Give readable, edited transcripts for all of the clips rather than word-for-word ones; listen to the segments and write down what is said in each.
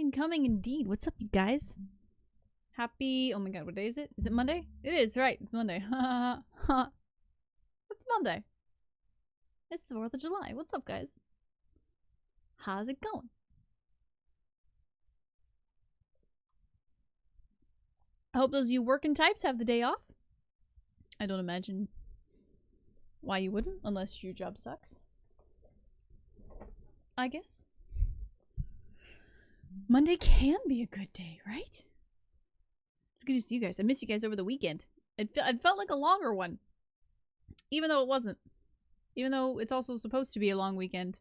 incoming indeed. What's up, you guys? Happy... Oh my god, what day is it? Is it Monday? It is, right. It's Monday. It's Monday. It's the 4th of July. What's up, guys? How's it going? I hope those of you working types have the day off. I don't imagine why you wouldn't, unless your job sucks. I guess. Monday can be a good day, right? It's good to see you guys. I missed you guys over the weekend. It felt like a longer one. Even though it wasn't. Even though it's also supposed to be a long weekend.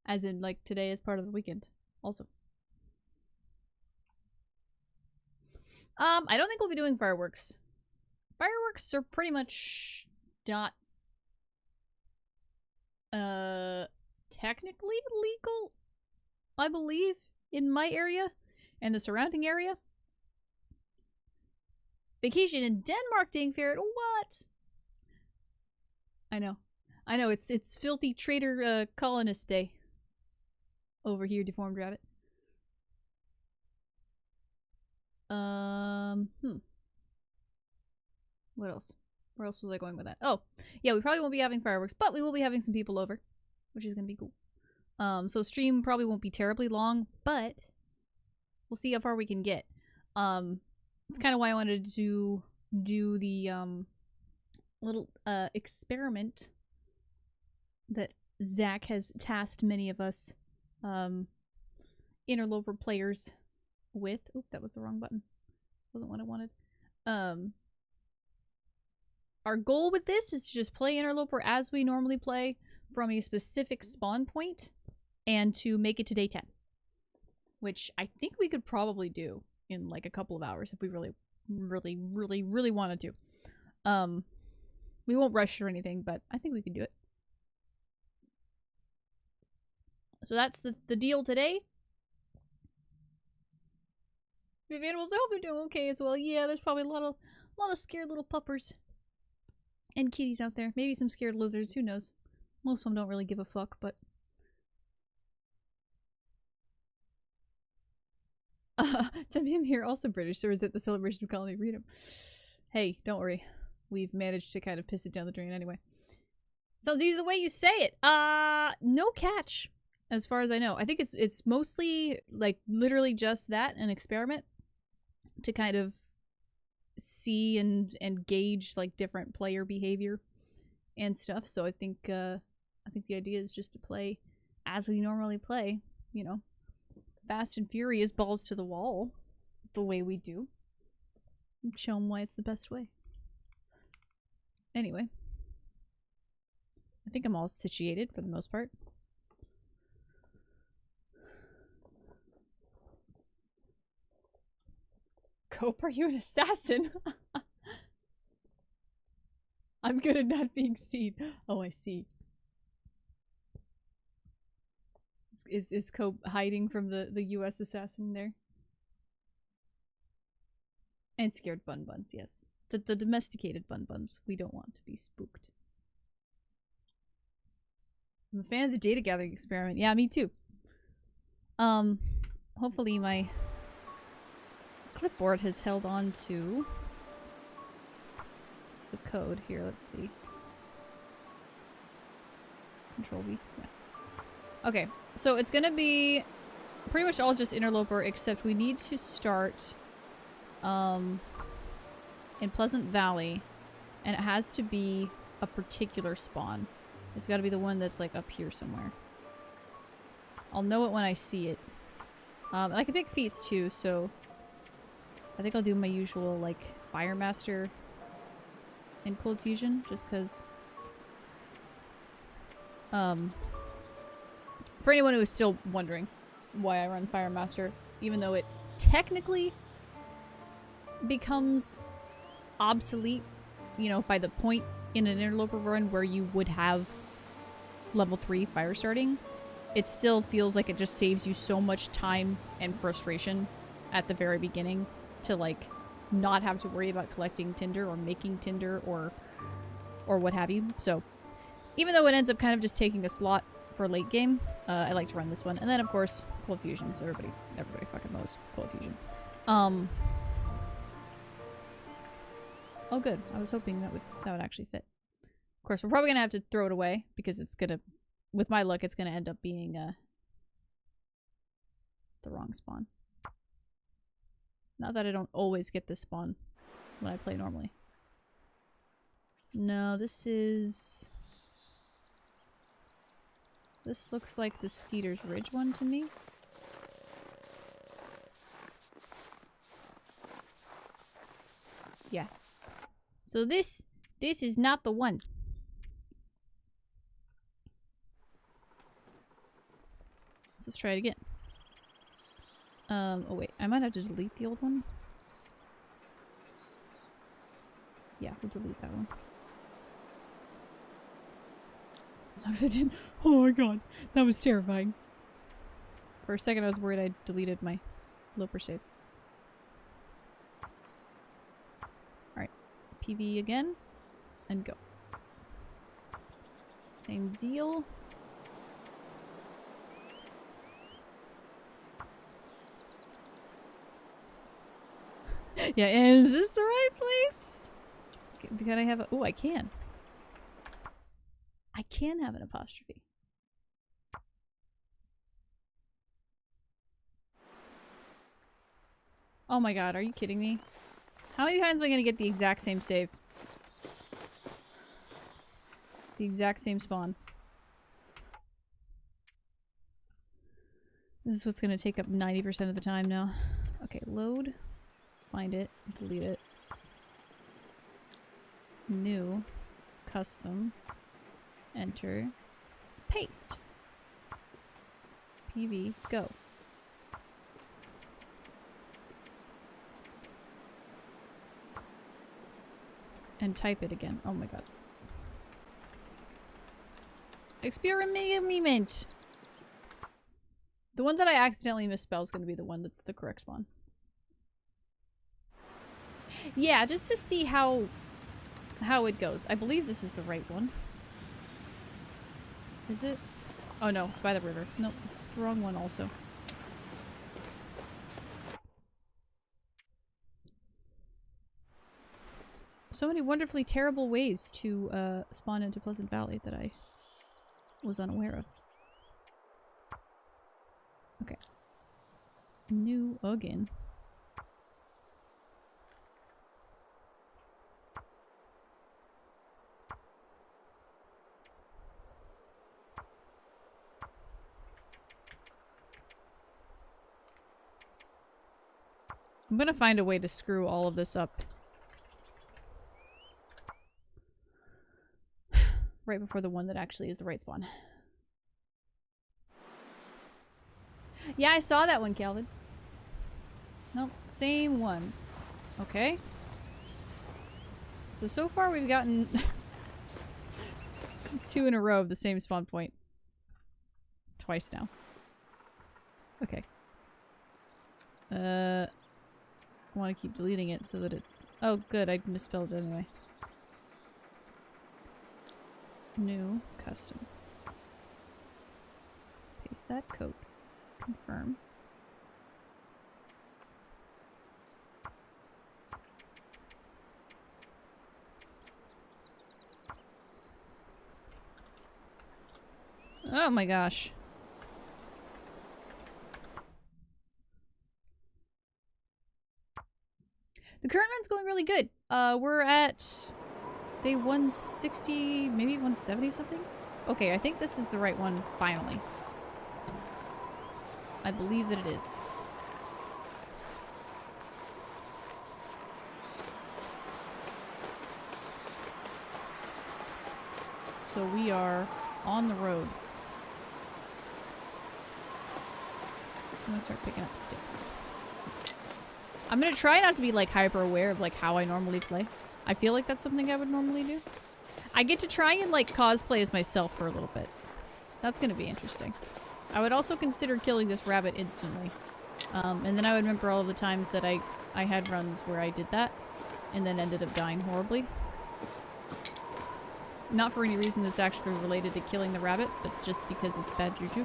As in, like, today is part of the weekend. Also. I don't think we'll be doing fireworks. Fireworks are pretty much not technically legal, I believe, in my area and the surrounding area. Vacation in Denmark, dang ferret. What? I know, it's filthy traitor colonist day over here, deformed rabbit. What else? Where else was I going with that? Oh, yeah, we probably won't be having fireworks, but we will be having some people over, which is gonna be cool. So stream probably won't be terribly long, but we'll see how far we can get. It's kind of why I wanted to do the little experiment that Zach has tasked many of us Interloper players with. Oop, that was the wrong button. Wasn't what I wanted. Our goal with this is to just play Interloper as we normally play from a specific spawn point and to make it to day 10. Which I think we could probably do in like a couple of hours if we really wanted to. We won't rush or anything, but I think we can do it. So that's the deal today. If animals, I hope they're doing okay as well. Yeah, there's probably a lot of scared little puppers and kitties out there. Maybe some scared lizards. Who knows? Most of them don't really give a fuck, but 10 p.m. here, also British, so is it the celebration of colony freedom? Hey, don't worry. We've managed to kind of piss it down the drain anyway. Sounds easy the way you say it. No catch, as far as I know. I think it's mostly, like, literally just that, an experiment to kind of see and gauge, like, different player behavior and stuff. So I think the idea is just to play as we normally play, you know. Fast and furious, balls to the wall, the way we do. Show them why it's the best way. Anyway. I think I'm all situated for the most part. Cope, are you an assassin? I'm good at not being seen. Oh, I see. Is Cope hiding from the US assassin there? And scared bun buns, yes. The domesticated bun buns. We don't want to be spooked. I'm a fan of the data gathering experiment. Yeah, me too. Hopefully my clipboard has held on to the code. Here, let's see. Control V. Yeah. Okay, so it's gonna be pretty much all just Interloper, except we need to start in Pleasant Valley, and it has to be a particular spawn. It's gotta be the one that's like up here somewhere. I'll know it when I see it. And I can pick feats too, so I think I'll do my usual like Fire Master and Cold Fusion, just because for anyone who is still wondering why I run Fire Master, even though it technically becomes obsolete, you know, by the point in an Interloper run where you would have level 3 fire starting, it still feels like it just saves you so much time and frustration at the very beginning to, like, not have to worry about collecting tinder or making tinder or what have you. So, even though it ends up kind of just taking a slot for late game, I like to run this one. And then, of course, Cold Fusion, because everybody fucking loves Cold Fusion. Oh, good. I was hoping that would actually fit. Of course, we're probably gonna have to throw it away, because it's gonna, with my luck, it's gonna end up being, the wrong spawn. Not that I don't always get this spawn when I play normally. No, this is... This looks like the Skeeter's Ridge one to me. Yeah. So this is not the one. So let's try it again. Oh wait, I might have to delete the old one. Yeah, we'll delete that one. As long as I didn't. Oh my god, that was terrifying. For a second I was worried I deleted my Loper save. Alright, PV again, and go. Same deal. Yeah, is this the right place? Can I have a... Oh, I can. I can have an apostrophe. Oh my god, are you kidding me? How many times am I gonna get the exact same save? The exact same spawn. This is what's gonna take up 90% of the time now. Okay, load. Find it. Delete it. New. Custom. Enter. Paste. PV. Go. And type it again. Oh my god. Experiment! The one that I accidentally misspell is going to be the one that's the correct spawn. Yeah, just to see how it goes. I believe this is the right one. Is it? Oh no, it's by the river. Nope, this is the wrong one also. So many wonderfully terrible ways to spawn into Pleasant Valley that I was unaware of. Okay. New again. I'm gonna find a way to screw all of this up. Right before the one that actually is the right spawn. Yeah, I saw that one, Calvin. Nope, same one. Okay. So far we've gotten 2 in a row of the same spawn point. Twice now. Okay. I want to keep deleting it so that it's... Oh, good, I misspelled it anyway. New, custom. Paste that code. Confirm. Oh my gosh. The current run's going really good. We're at day 160, maybe 170 something? Okay, I think this is the right one, finally. I believe that it is. So we are on the road. I'm gonna start picking up sticks. I'm gonna try not to be like hyper aware of like how I normally play. I feel like that's something I would normally do. I get to try and like cosplay as myself for a little bit. That's gonna be interesting. I would also consider killing this rabbit instantly. And then I would remember all of the times that I had runs where I did that and then ended up dying horribly. Not for any reason that's actually related to killing the rabbit, but just because it's bad juju.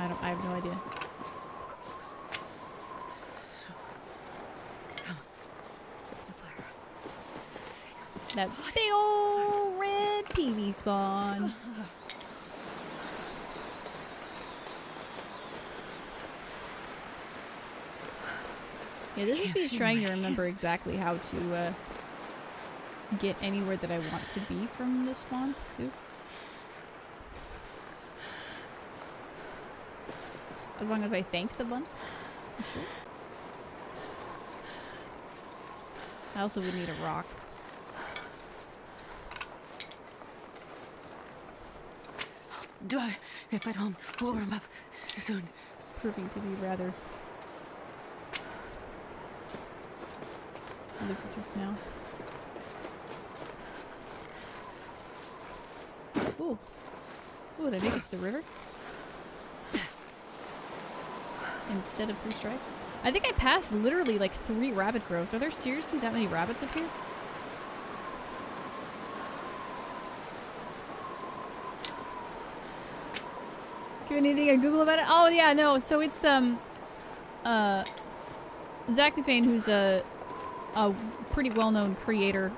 I have no idea. That big old red PV spawn. Yeah, this is me trying to remember exactly how to get anywhere that I want to be from this spawn, too. As long as I thank the bun. Sure. I also would need a rock. If I don't warm up soon. Proving to be rather lucrative just now. Ooh. Ooh, did I make it to the river? Instead of 3 strikes? I think I passed literally like 3 rabbit groves. Are there seriously that many rabbits up here? Give anything I Google about it? Oh yeah, no. So it's Zachnafane, who's a pretty well-known creator,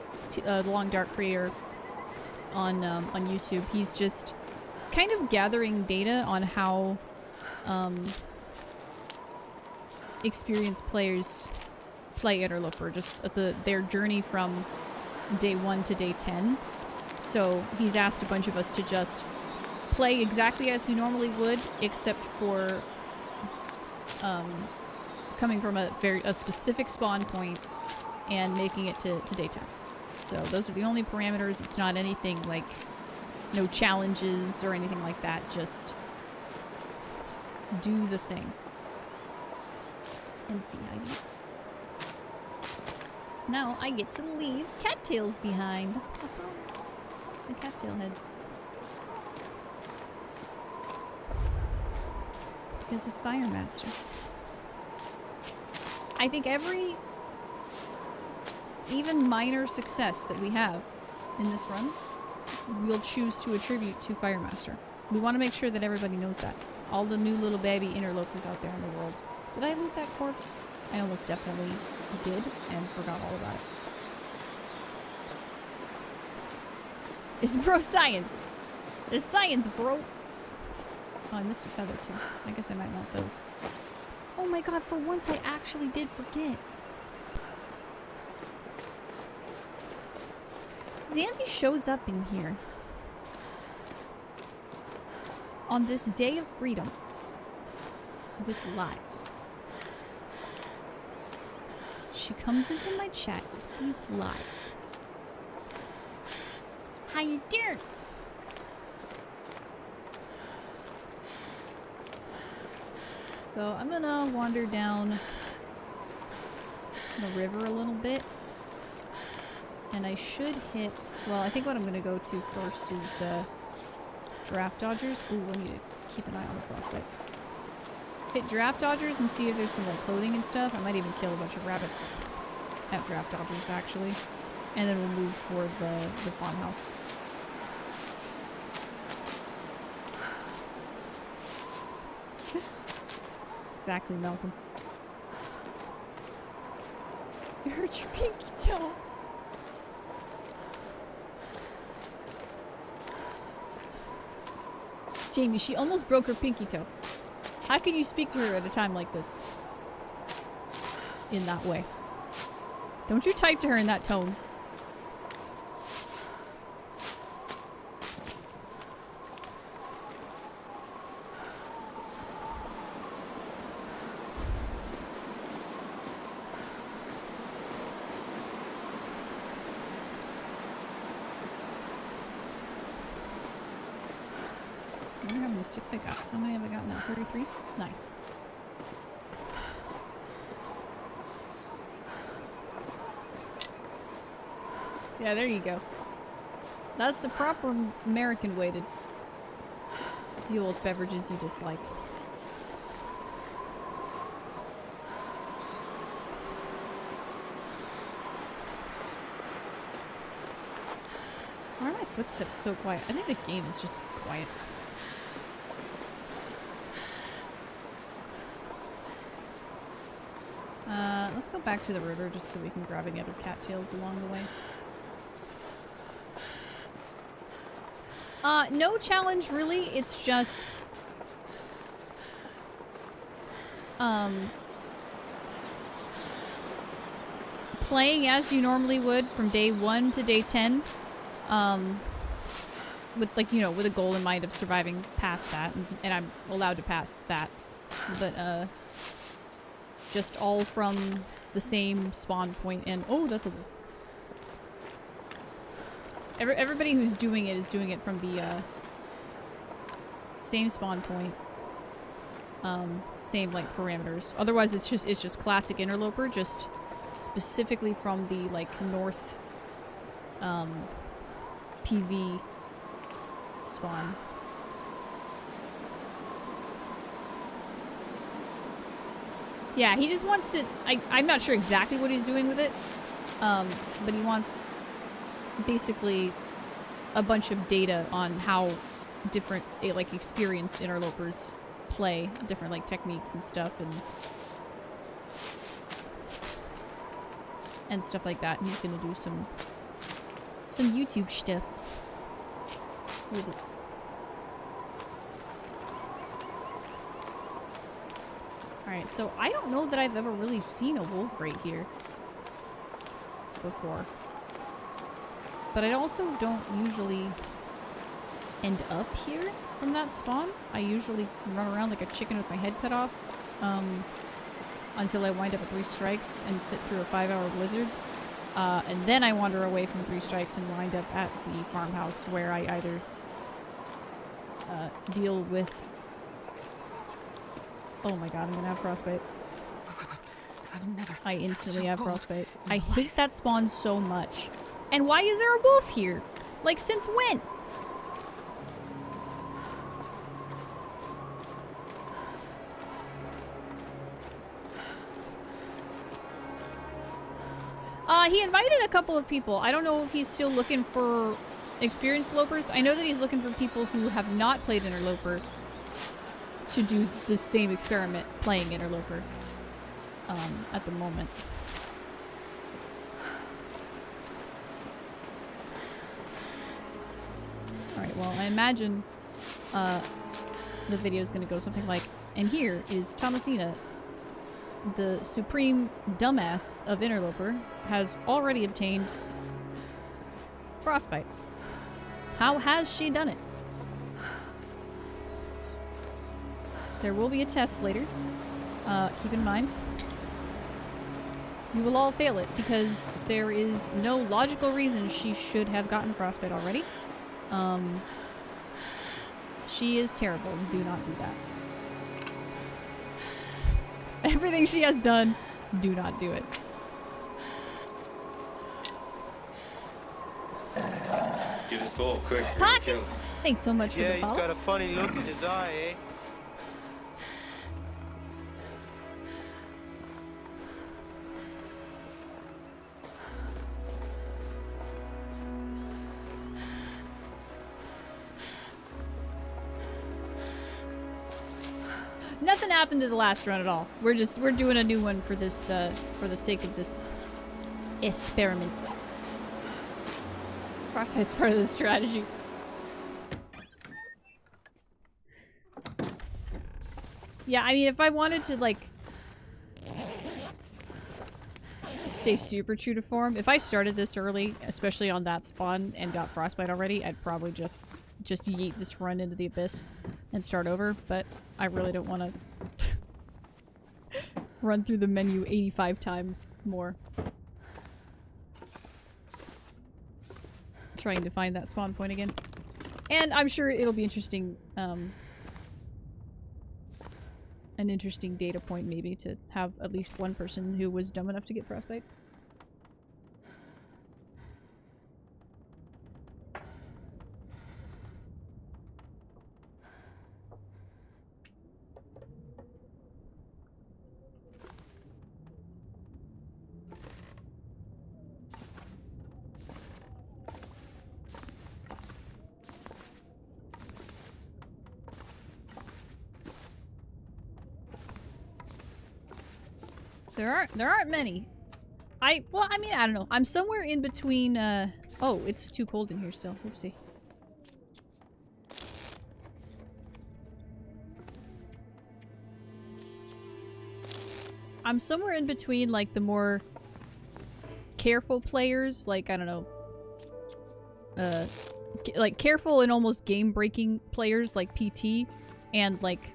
long dark creator on YouTube. He's just kind of gathering data on how experienced players play Interloper, just at their journey from day 1 to day 10. So he's asked a bunch of us to just play exactly as we normally would, except for coming from a specific spawn point and making it to daytime. So those are the only parameters. It's not anything like no challenges or anything like that. Just do the thing and see how you do. Now I get to leave cattails behind. The cattail heads. Because of Firemaster. I think every even minor success that we have in this run, we'll choose to attribute to Firemaster. We want to make sure that everybody knows that. All the new little baby interlopers out there in the world. Did I loot that corpse? I almost definitely did and forgot all about it. It's bro science! It's science, bro! Oh, I missed a feather too. I guess I might want those. Oh my god, for once I actually did forget. Zambi shows up in here on this day of freedom with lies. She comes into my chat with these lies. How you doing? So I'm gonna wander down the river a little bit. And I should hit... Well, I think what I'm gonna go to first is draft dodgers. Ooh, I need to keep an eye on the prospect. Hit draft dodgers and see if there's some like clothing and stuff. I might even kill a bunch of rabbits at draft dodgers actually. And then we'll move toward the farmhouse. Exactly, Malcolm. You hurt your pinky toe. Jamie, she almost broke her pinky toe. How can you speak to her at a time like this? In that way. Don't you type to her in that tone. I wonder how many sticks I got. How many have I got now? 33? Nice. Yeah, there you go. That's the proper American way to deal with beverages you dislike. Why are my footsteps so quiet? I think the game is just quiet. Let's go back to the river just so we can grab any other cattails along the way. No challenge really, it's just... playing as you normally would from day 1 to day 10. With, like, you know, with a goal in mind of surviving past that. And I'm allowed to pass that. But, just all from the same spawn point and... Oh, that's a wolf. Everybody who's doing it is doing it from the, same spawn point. Same, like, parameters. Otherwise, it's just classic Interloper, just specifically from the, like, north, PV spawn. Yeah, he just wants to... I'm not sure exactly what he's doing with it, but he wants basically a bunch of data on how different, like, experienced interlopers play, different, like, techniques and stuff, and stuff like that. And he's gonna do some YouTube stuff with it. Alright, so I don't know that I've ever really seen a wolf right here before. But I also don't usually end up here from that spawn. I usually run around like a chicken with my head cut off until I wind up at 3 strikes and sit through a 5-hour blizzard. And then I wander away from 3 strikes and wind up at the farmhouse where I either deal with... Oh my god, I'm gonna have frostbite. I instantly have frostbite. I hate that spawn so much. And why is there a wolf here? Like, since when? He invited a couple of people. I don't know if he's still looking for experienced lopers. I know that he's looking for people who have not played Interloper to do the same experiment playing Interloper at the moment. Alright, well, I imagine the video is going to go something like, and here is Thomasina, the supreme dumbass of Interloper, has already obtained frostbite. How has she done it? There will be a test later. Keep in mind, you will all fail it because there is no logical reason she should have gotten frostbite already. She is terrible. Do not do that. Everything she has done, do not do it. Give us ball quick. Pockets! Thanks so much for the follow. Yeah, he's got a funny look in his eye, eh? Nothing happened to the last run at all. We're doing a new one for this, for the sake of this experiment. Frostbite's part of the strategy. Yeah, I mean, if I wanted to, like, stay super true to form, if I started this early, especially on that spawn, and got frostbite already, I'd probably just yeet this run into the abyss and start over, but I really don't want to run through the menu 85 times more. Trying to find that spawn point again. And I'm sure it'll be interesting, an interesting data point maybe to have at least one person who was dumb enough to get frostbite. There aren't many. Well, I mean, I don't know. I'm somewhere in between, oh, it's too cold in here still. Oopsie. I'm somewhere in between, like, the more careful players, like, I don't know, like, careful and almost game-breaking players, like PT, and, like,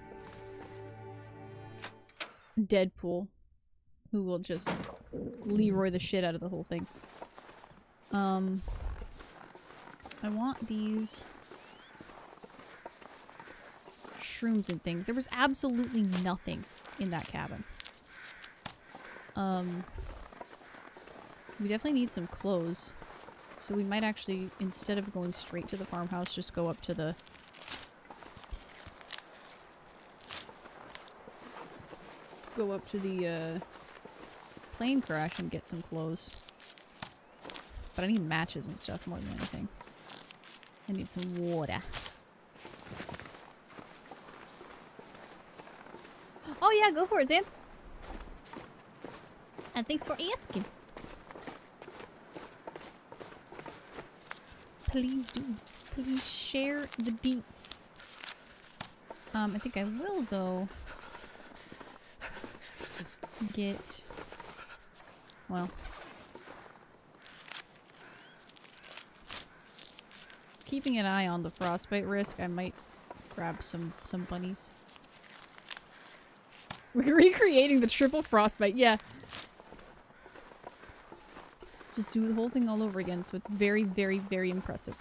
Deadpool, who will just Leroy the shit out of the whole thing. I want these shrooms and things. There was absolutely nothing in that cabin. We definitely need some clothes. So we might actually, instead of going straight to the farmhouse, just go up to the... plane crash and get some clothes. But I need matches and stuff more than anything. I need some water. Oh yeah, go for it, Zan! And thanks for asking. Please do. Please share the deets. I think I will, though, get... well... keeping an eye on the frostbite risk, I might grab some bunnies. We're recreating the triple frostbite, yeah. Just do the whole thing all over again, so it's very, very, very impressive.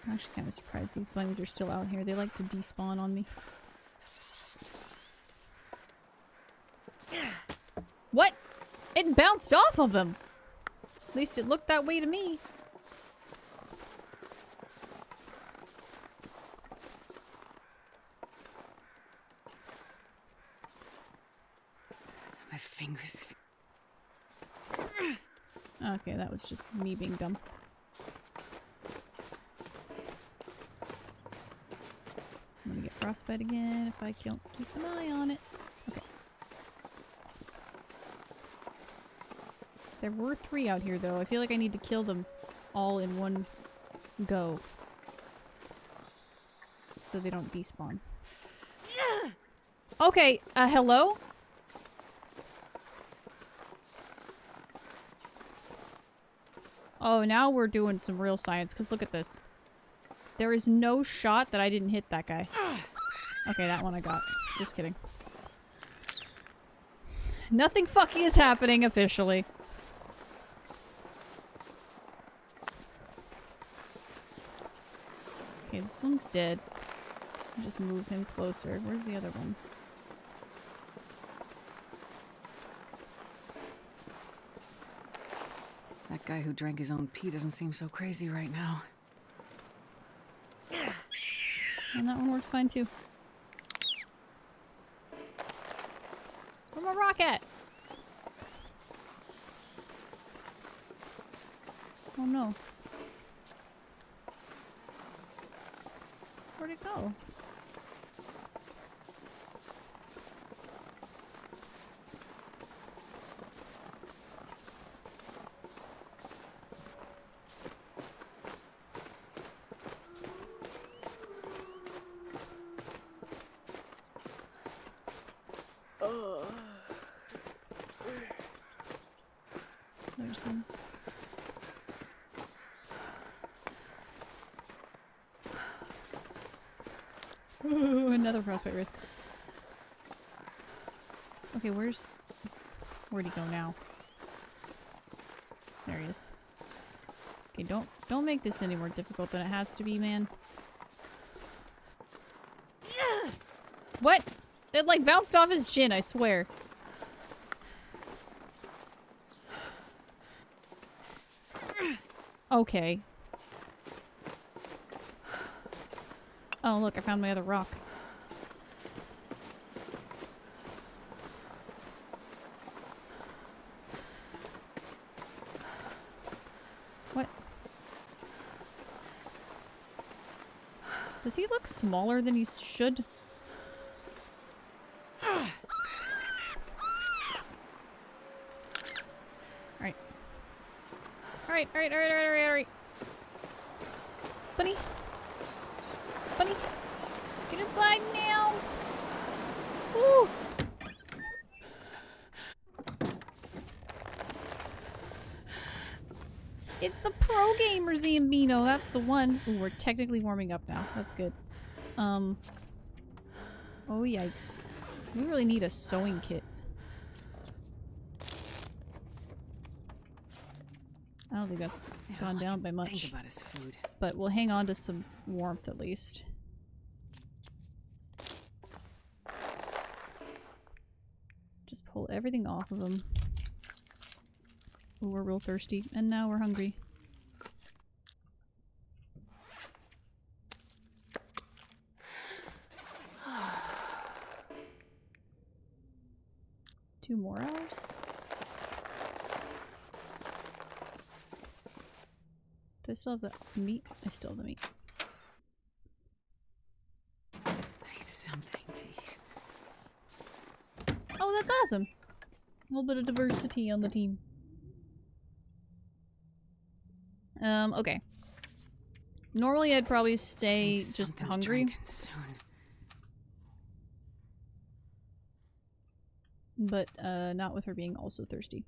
I'm actually kind of surprised these bunnies are still out here. They like to despawn on me. What? It bounced off of him! At least it looked that way to me. My fingers. Okay, that was just me being dumb. I'm gonna get frostbite again if I don't keep an eye on it. Okay. There were 3 out here, though. I feel like I need to kill them all in one go. So they don't despawn. Okay, hello? Oh, now we're doing some real science, because look at this. There is no shot that I didn't hit that guy. Okay, that one I got. Just kidding. Nothing fucky is happening officially. Okay, this one's dead. I'll just move him closer. Where's the other one? That guy who drank his own pee doesn't seem so crazy right now. And that one works fine too. Where's my rock at? Oh no. Where'd it go? There's one. Ooh, another frostbite risk. Okay, where'd he go now? There he is. Okay, don't make this any more difficult than it has to be, man. What? It like bounced off his chin, I swear. Okay. Oh, look, I found my other rock. What? Does he look smaller than he should? Alright. Bunny. Bunny. Get inside now. Woo! It's the Pro Gamer Zambino. That's the one. Ooh, we're technically warming up now. That's good. Oh, yikes. We really need a sewing kit. I don't think that's gone down by much. Think about his food. But we'll hang on to some warmth at least. Just pull everything off of him. Ooh, we're real thirsty. And now we're hungry. Two more hours? Do I still have the meat? I still have the meat. I need something to eat. Oh, that's awesome! A little bit of diversity on the team. Okay. Normally I'd probably stay just hungry. But, not with her being also thirsty.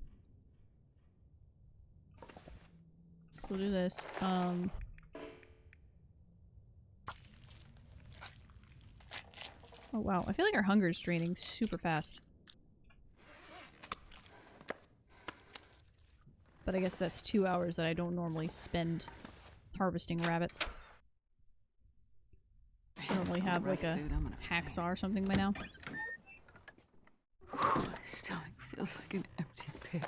So we'll do this. Oh wow, I feel like our hunger is draining super fast. But I guess that's 2 hours that I don't normally spend harvesting rabbits. I normally have like a hacksaw or something by now. My stomach feels like an empty pit.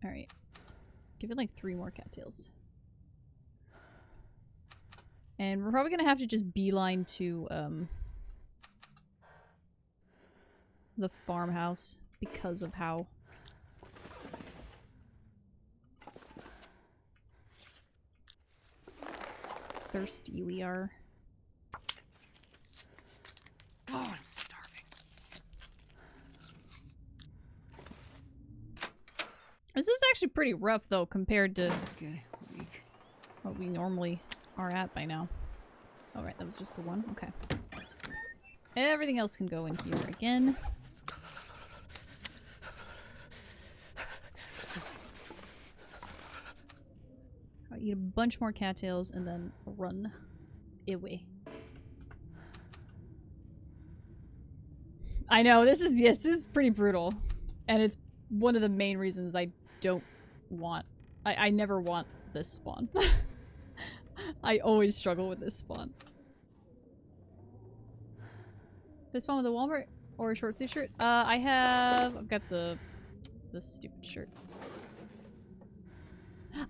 Alright. Give it like 3 more cattails. And we're probably gonna have to just beeline to, the farmhouse because of how thirsty we are. Oh, I'm starving. This is actually pretty rough though compared to Good week. what we normally are at by now. Oh right, that was just the one? Okay. Everything else can go in here again. I'll eat a bunch more cattails and then run away. I know, this is pretty brutal. And it's one of the main reasons I don't want... I never want this spawn. I always struggle with this spawn. This spawn with a Walmart or a short sleeve shirt? I've got this stupid shirt.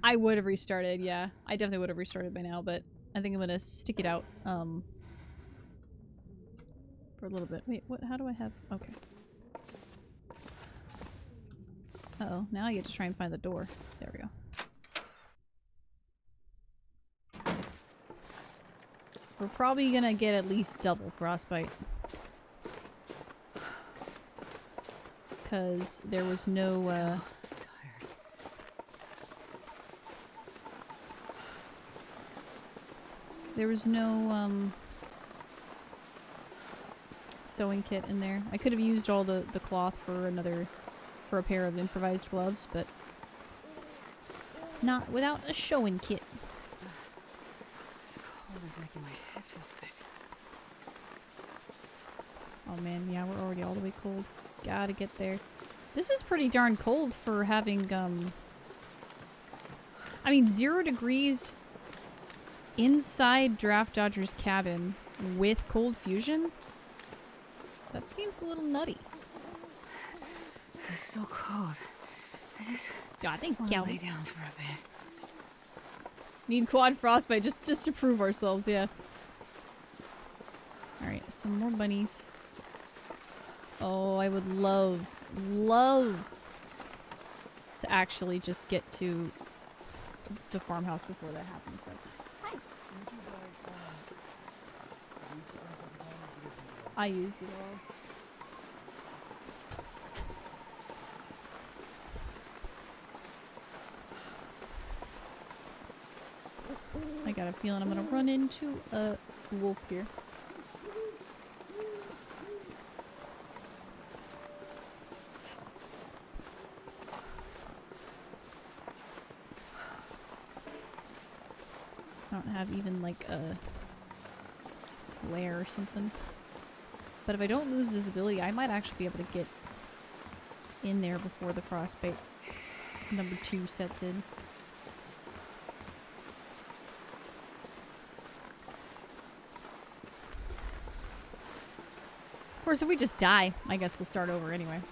I would have restarted, yeah. I definitely would have restarted by now, but I think I'm gonna stick it out, for a little bit. Wait, what? How do I have... Okay. Uh-oh, now I get to try and find the door. There we go. We're probably gonna get at least double frostbite. Because there was no, there was no, sewing kit in there. I could have used all the cloth for a pair of improvised gloves, but not without a sewing kit. The cold is making my head feel thick. Oh man, yeah, we're already all the way cold. Gotta get there. This is pretty darn cold for having, I mean, 0 degrees inside Draft Dodger's cabin with cold fusion? That seems a little nutty. It's so cold. I just God, thanks, want to Calvin. lay down for a bit. Need quad frostbite just to prove ourselves, yeah. Alright, some more bunnies. Oh, I would love to actually just get to the farmhouse before that happens. Like, hi! I used it all. got a feeling I'm gonna run into a wolf here. I don't have even like a flare or something. But if I don't lose visibility, I might actually be able to get in there before the frostbite number 2 sets in. Of course, if we just die, I guess we'll start over anyway.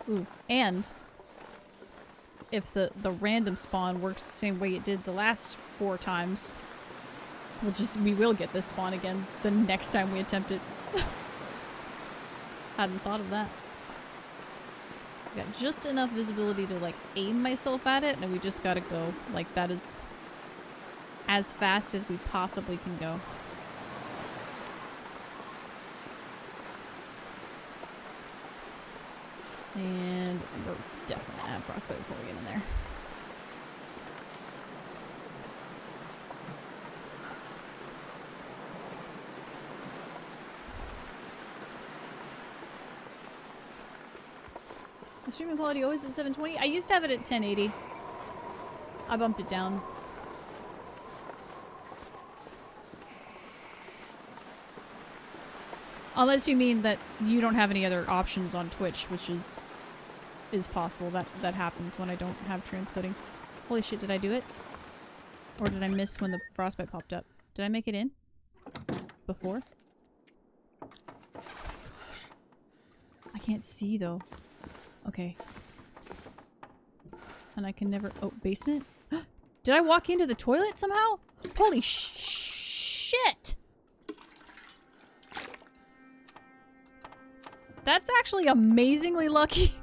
Ooh, and if the random spawn works the same way it did the last 4 times, we will get this spawn again the next time we attempt it. Hadn't thought of that. Got just enough visibility to like aim myself at it, and we just gotta go. Like, that is as fast as we possibly can go. And we're definitely gonna have frostbite before we get in there. The streaming quality always at 720? I used to have it at 1080. I bumped it down. Unless you mean that you don't have any other options on Twitch, which is possible. That happens when I don't have transcoding. Holy shit, did I do it? Or did I miss when the frostbite popped up? Did I make it in? Before? I can't see though. Okay. And I can never— oh, basement? Did I walk into the toilet somehow? Holy shit! That's actually amazingly lucky.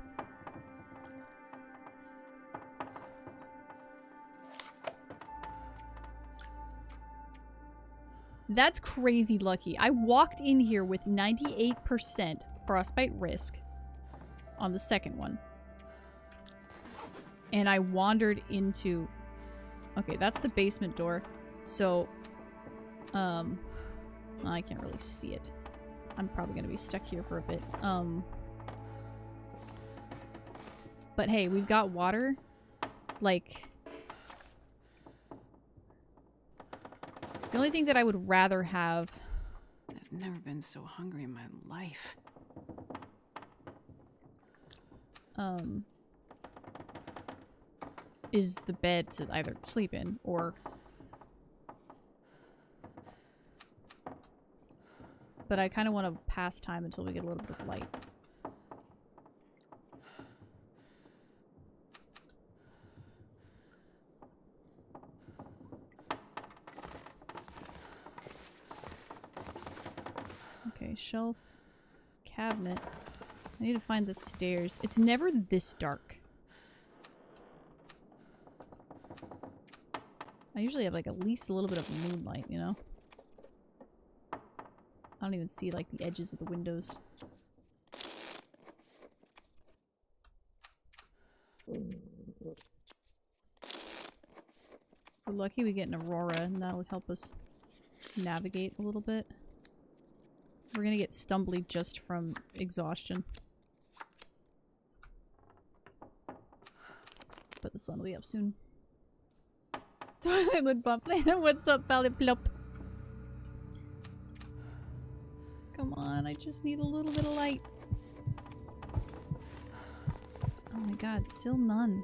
That's crazy lucky. I walked in here with 98% frostbite risk on the second one. And I wandered into— okay, that's the basement door. So, I can't really see it. I'm probably gonna be stuck here for a bit. But hey, we've got water. Like, the only thing that I would rather have— I've never been so hungry in my life. is the bed to either sleep in or— but I kind of want to pass time until we get a little bit of light. Okay, shelf, cabinet. I need to find the stairs. It's never this dark. I usually have like at least a little bit of moonlight, you know? I don't even see like the edges of the windows. We're lucky we get an aurora, and that'll help us navigate a little bit. We're gonna get stumbly just from exhaustion. But the sun will be up soon. Toilet would bump. What's up, Valley Plop? Come on, I just need a little bit of light. Oh my god, still none.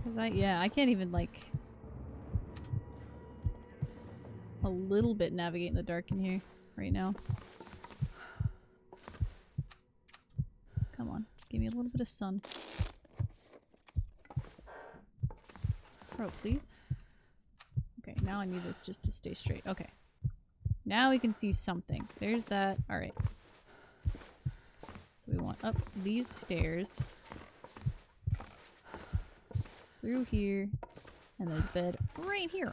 Cause I can't even like a little bit navigate in the dark in here right now. Come on, give me a little bit of sun. Bro, please? Okay, now I need this just to stay straight. Okay. Now we can see something. There's that. Alright. So we want up these stairs. through here, and there's a bed right here.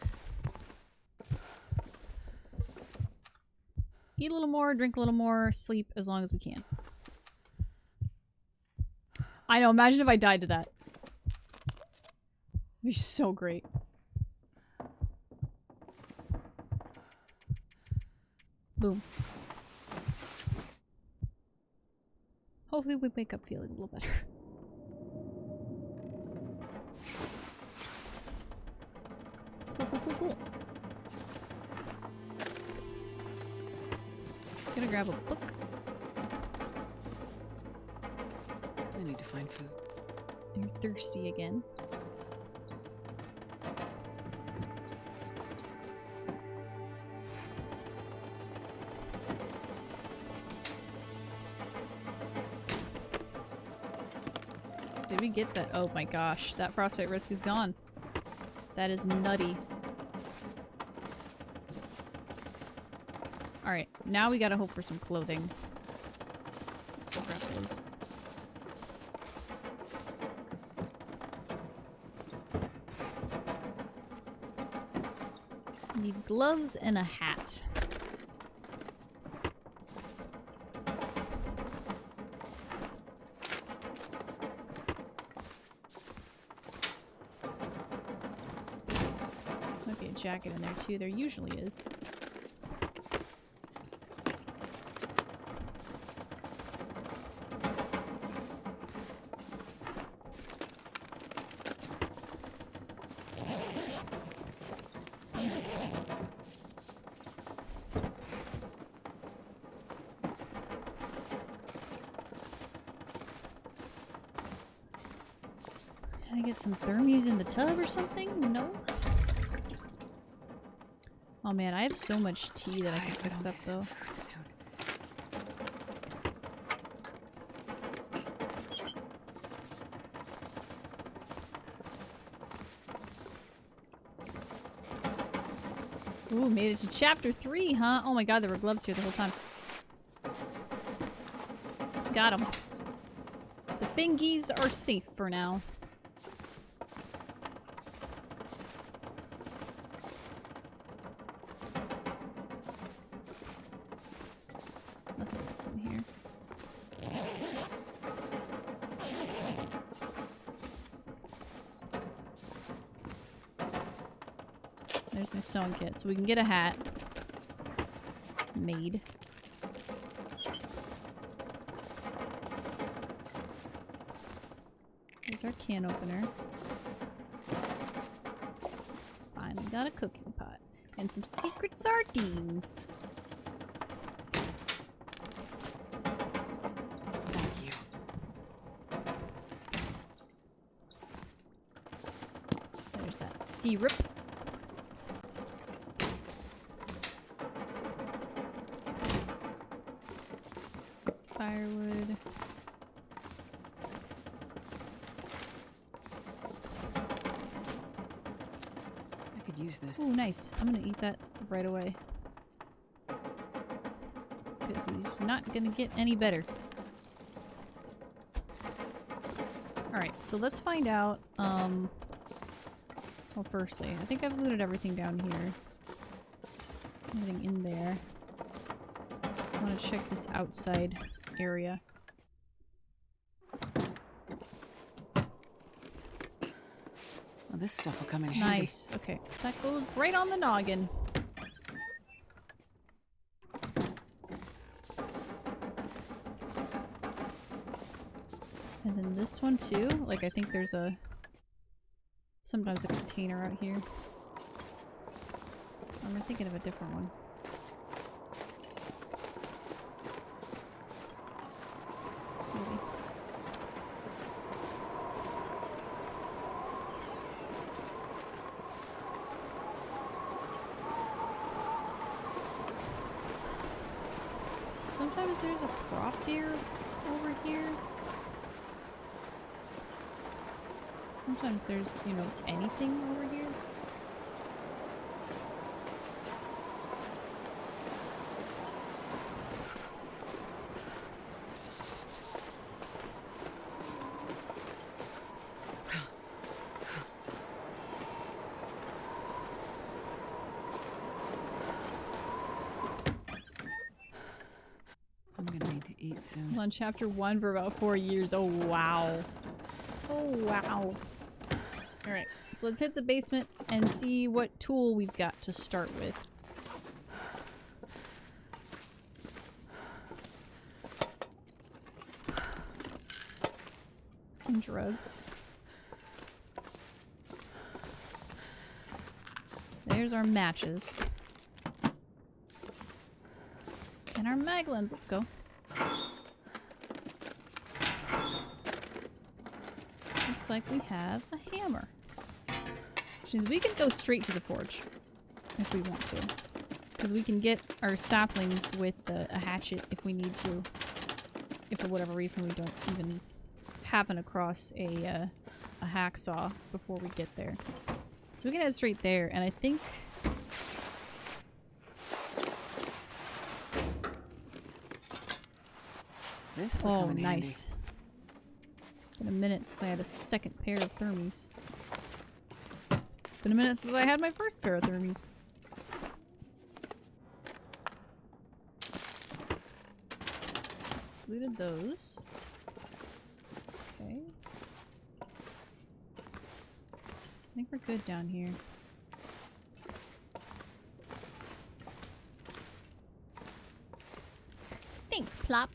Eat a little more, drink a little more, sleep as long as we can. I know, imagine if I died to that. It'd be so great. Boom. Hopefully we wake up feeling a little better. Cool. Gonna grab a book. I need to find food. You're thirsty again. Did we get that? Oh my gosh, that frostbite risk is gone. That is nutty. Alright, now we gotta hope for some clothing. Let's go grab those. Need gloves and a hat. Might be a jacket in there too, there usually is. Can I get some thermies in the tub or something? No? Oh man, I have so much tea that I can fix up though. Food soon. Ooh, made it to chapter 3, huh? Oh my god, there were gloves here the whole time. Got them. The fingies are safe for now. Nothing else in here. There's my sewing kit, so we can get a hat made. There's our can opener. Finally got a cooking pot. And some secret sardines. Thank you. There's that syrup. Firewood. I could use this. Oh, nice. I'm gonna eat that right away. Because he's not gonna get any better. Alright, so let's find out, well, firstly, I think I've looted everything down here. Everything in there. I want to check this outside area. Well, this stuff will come in handy. Nice. Okay. That goes right on the noggin. And then this one too. Like, I think there's a... sometimes a container out here. Or am I thinking of a different one? Maybe. Sometimes there's a prop deer over here. Sometimes there's, you know, anything over here. it soon. I'm on chapter 1 for about 4 years. Oh, wow. Oh, wow. Alright, so let's hit the basement and see what tool we've got to start with. Some drugs. There's our matches. And our maglins. Let's go. Looks like we have a hammer. Which means we can go straight to the forge if we want to. Because we can get our saplings with a hatchet if we need to. If for whatever reason we don't even happen across a hacksaw before we get there. So we can head straight there, and I think... This Oh, nice. Been a minute since I had a second pair of thermies. Been a minute since I had my first pair of thermies. Looted those. Okay. I think we're good down here. Thanks, Plop.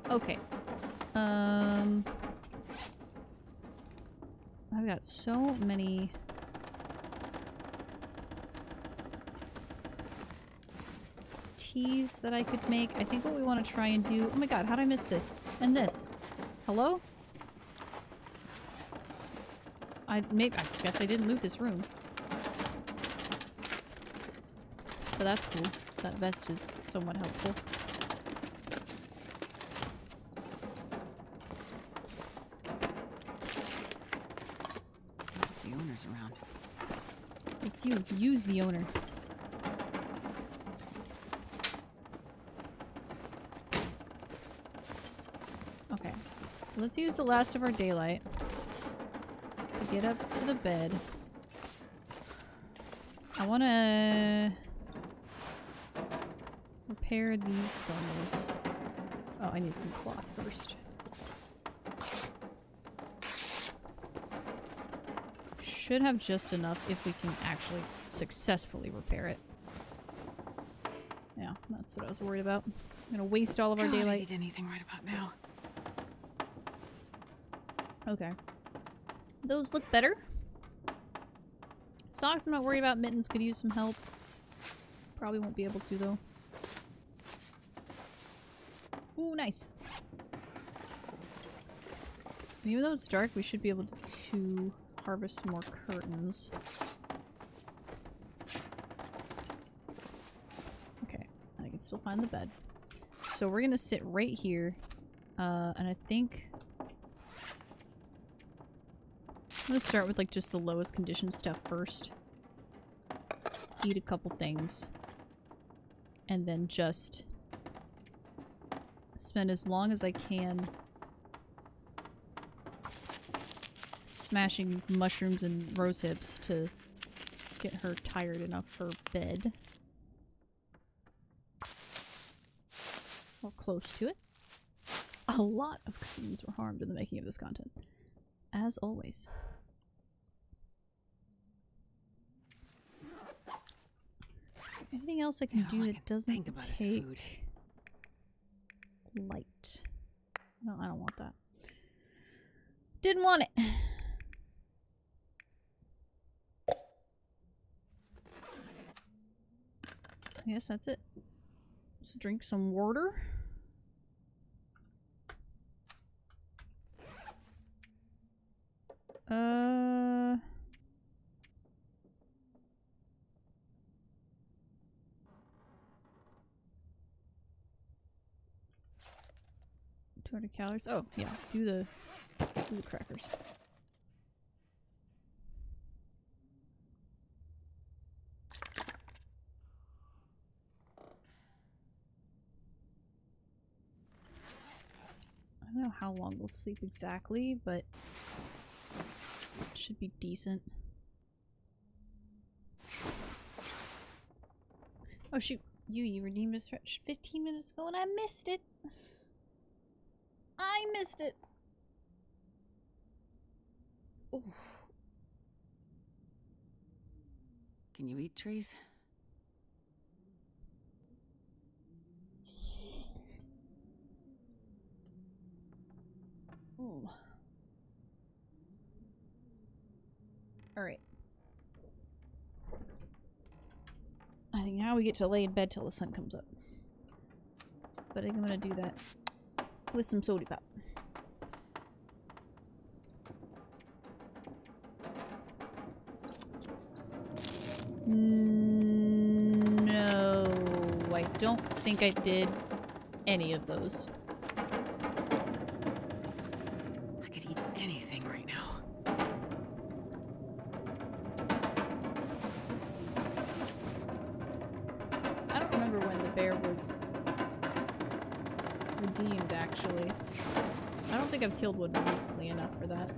Okay. I've got so many teas that I could make. I think what we want to try and do... Oh my god, how'd I miss this? And this. Hello? I guess I didn't loot this room. But that's cool. That vest is somewhat helpful. The owner's around. It's you. Use the owner. Okay. Let's use the last of our daylight to get up to the bed. I want to repair these thermals. Oh, I need some cloth first. Should have just enough if we can actually successfully repair it. Yeah, that's what I was worried about. I'm gonna waste all of our God, daylight. I need anything right about now. Okay. Those look better. Socks I'm not worried about. Mittens could use some help. Probably won't be able to though. Ooh, nice. Even though it's dark, we should be able to harvest some more curtains. Okay, I can still find the bed. So we're gonna sit right here, and I think I'm gonna start with like just the lowest condition stuff first. Eat a couple things, and then just spend as long as I can smashing mushrooms and rose hips to get her tired enough for bed. Or close to it. A lot of kittens were harmed in the making of this content. As always. Anything else I can do that doesn't take light? No, I don't want that. Didn't want it. I guess that's it. Let's drink some water. $200 calories. Oh, yeah. Do the crackers. I don't know how long we'll sleep exactly, but it should be decent. Oh shoot, you redeemed a stretch 15 minutes ago and I missed it! I missed it! Oof. Can you eat trees? Ooh. Alright. I think now we get to lay in bed till the sun comes up. But I think I'm gonna do that with some soda pop. No, I don't think I did any of those. I could eat anything right now. I don't remember when the bear was redeemed, actually. I don't think I've killed one recently enough for that.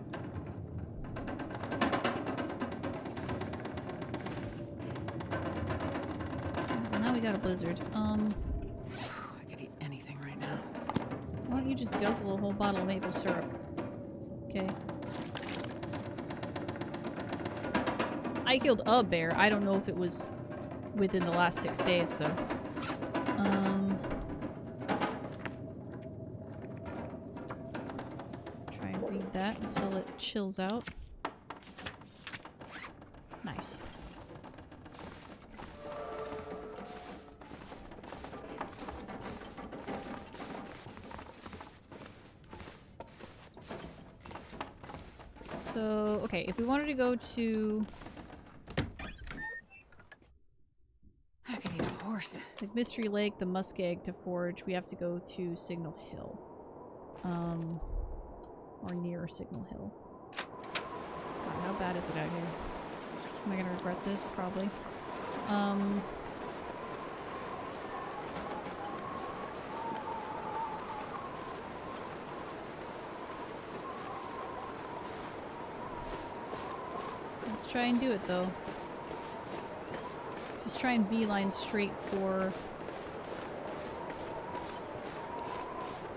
Well, now we got a blizzard. I could eat anything right now. Why don't you just guzzle a whole bottle of maple syrup? Okay. I killed a bear. I don't know if it was within the last 6 days, though. Try and read that until it chills out. Nice. So, okay, if we wanted to go to I could eat a horse. like Mystery Lake, the Muskeg to forage, we have to go to Signal Hill. Or near Signal Hill. Wow, how bad is it out here? Am I gonna regret this? Probably. Let's try and do it, though. Just try and beeline straight for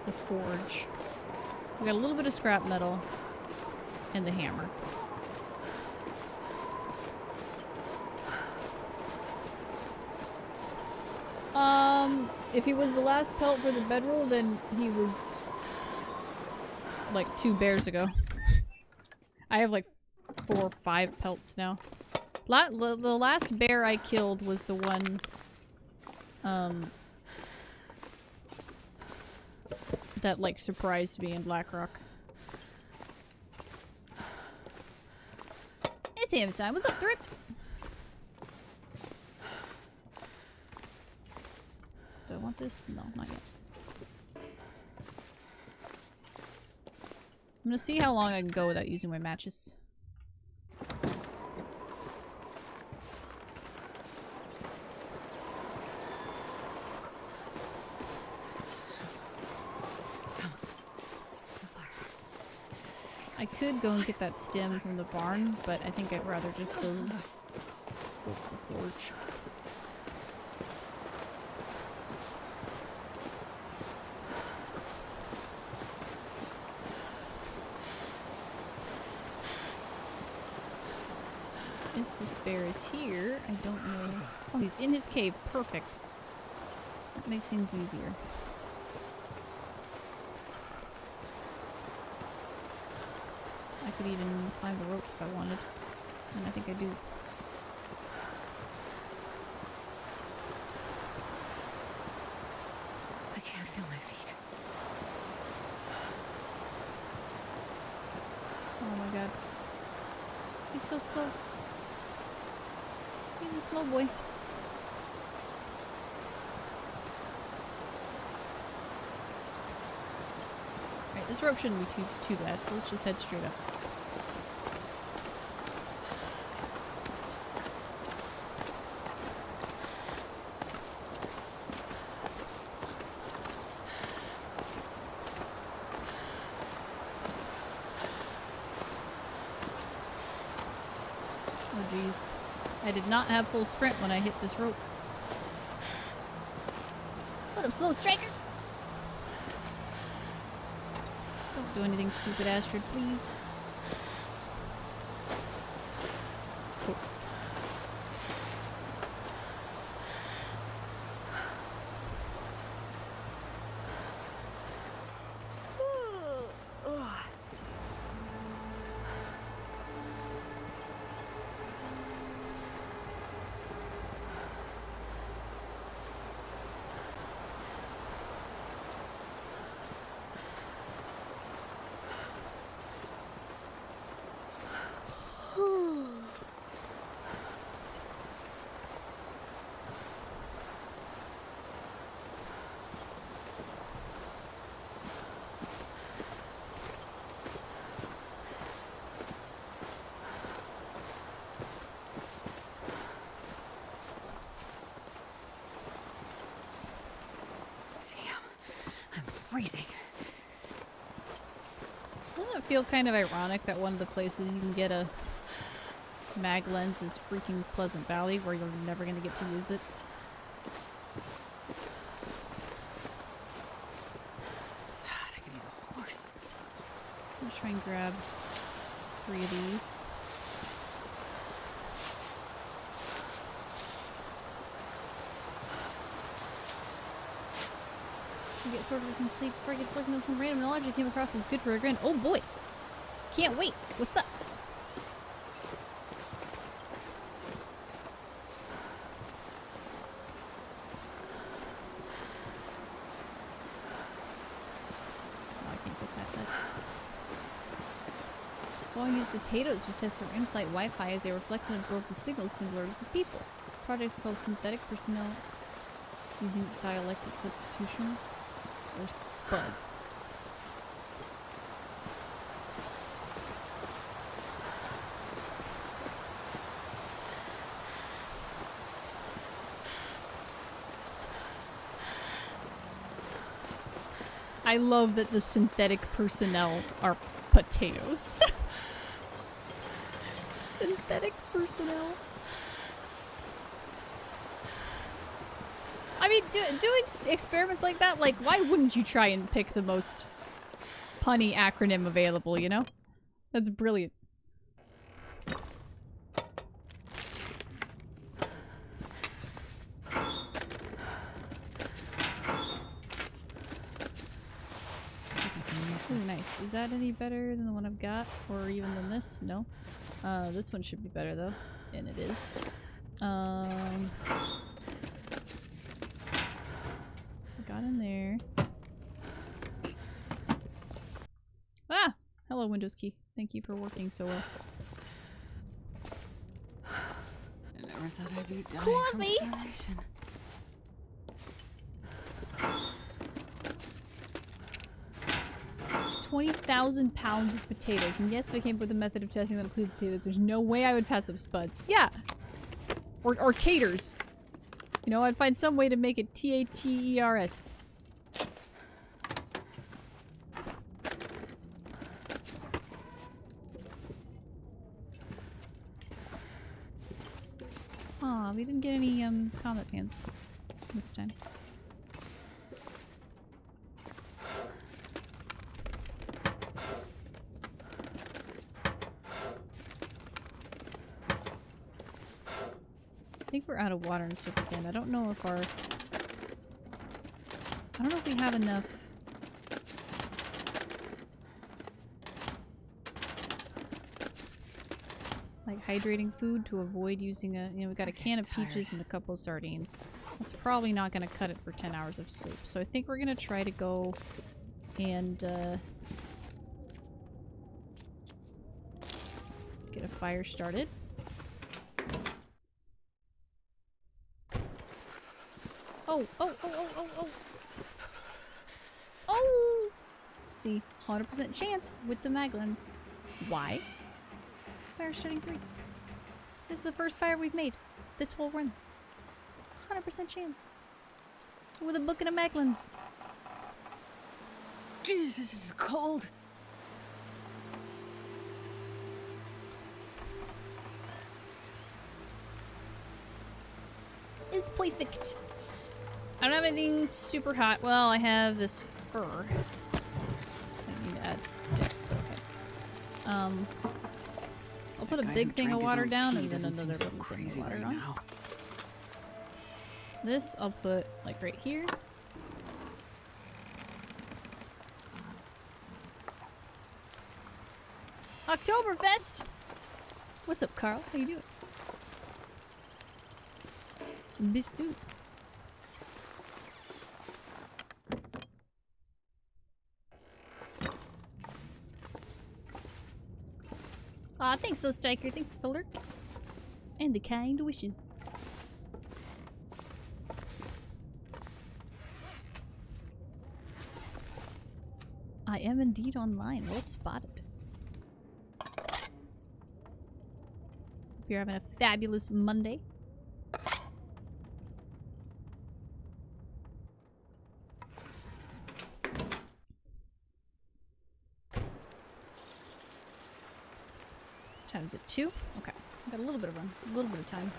the forge. We got a little bit of scrap metal and the hammer. If he was the last pelt for the bedroll, then he was like 2 bears ago. I have like 4 or 5 pelts now. The last bear I killed was the one that like surprised me in Blackrock. It's Hammer time. What's up, Thrift? Do I want this? No, not yet. I'm gonna see how long I can go without using my matches. I could go and get that stem from the barn, but I think I'd rather just go to the porch. If this bear is here, I don't know. Oh, he's in his cave. Perfect. That makes things easier. I could even climb the rope if I wanted. And I think I do. I can't feel my feet. Oh my god. He's so slow. He's a slow boy. Alright, this rope shouldn't be too bad, so let's just head straight up. please. I did not have full sprint when I hit this rope. Let him slow, striker! Don't do anything stupid, Astrid, please. Cool. Freezing. Doesn't it feel kind of ironic that one of the places you can get a mag lens is freaking Pleasant Valley, where you're never going to get to use it? God, I can eat a horse. Let's try and grab 3 of these. Get sorted with some sleep before I get flicking on some random knowledge I came across that's good for a grin. Oh boy! Can't wait! What's up? Oh, I can't get that back. Going to use potatoes to test their in-flight Wi-Fi as they reflect and absorb the signals similar to the people. The project's called Synthetic Personnel Using Dialectic Substitution. Or spuds. I love that the synthetic personnel are potatoes. Synthetic personnel. I mean, doing experiments like that, like, why wouldn't you try and pick the most punny acronym available, you know? That's brilliant. Ooh, nice. Is that any better than the one I've got? Or even than this? No. This one should be better, though. And it is. Got in there. Ah! Hello, Windows key. Thank you for working so well. I never thought I'd be dying from Coffee! starvation. 20,000 pounds of potatoes. And yes, we came up with a method of testing that includes potatoes. There's no way I would pass up spuds. Yeah! Or taters. You know, I'd find some way to make it T-A-T-E-R-S. Aw, we didn't get any, comet pants this time. I think we're out of water and stuff again. I don't know if our... I don't know if we have enough... like hydrating food to avoid using a... You know, we got a can of peaches and a couple of sardines. That's probably not going to cut it for 10 hours of sleep. So I think we're going to try to go and get a fire started. Oh, oh, oh, oh, oh, oh. Oh! See, 100% chance with the mag lens. Why? Fire starting 3. This is the first fire we've made this whole run. 100% chance. With a book and a mag lens. Jesus, this is cold. is perfect. I don't have anything super hot. Well, I have this fur. I need to add sticks, but okay. I'll put a big thing of water down and then another so big thing of crazy water right on. now. This I'll put like right here. Oktoberfest! What's up, Carl? How you doing? Bist du? Aw, thanks, though, Striker. Thanks for the lurk. And the kind wishes. I am indeed online. Well spotted. Hope you're having a fabulous Monday. Time's at 2. Okay, got a little bit of run, a little bit of time.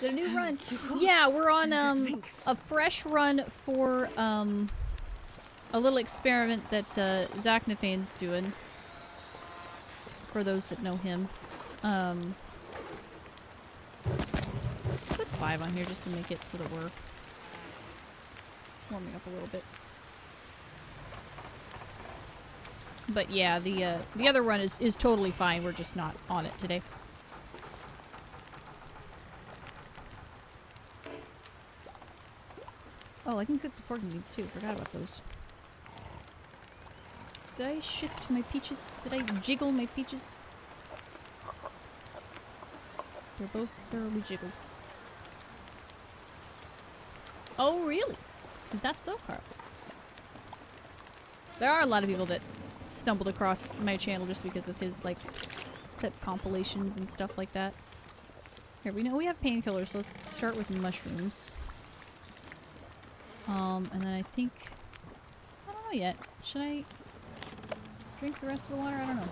Got a new run. Yeah, we're on a fresh run for a little experiment that Zach Nafane's doing. For those that know him, put 5 on here just to make it so that we're warming up a little bit. But yeah, the other run is totally fine. We're just not on it today. Oh, I can cook the pork and beans too. Forgot about those. Did I shift my peaches? Did I jiggle my peaches? They're both thoroughly jiggled. Oh, really? Is that so, Carl? There are a lot of people that stumbled across my channel just because of his, like, clip compilations and stuff like that. Here, we know we have painkillers, so let's start with mushrooms. And then I think... I don't know yet. Should I drink the rest of the water? I don't know.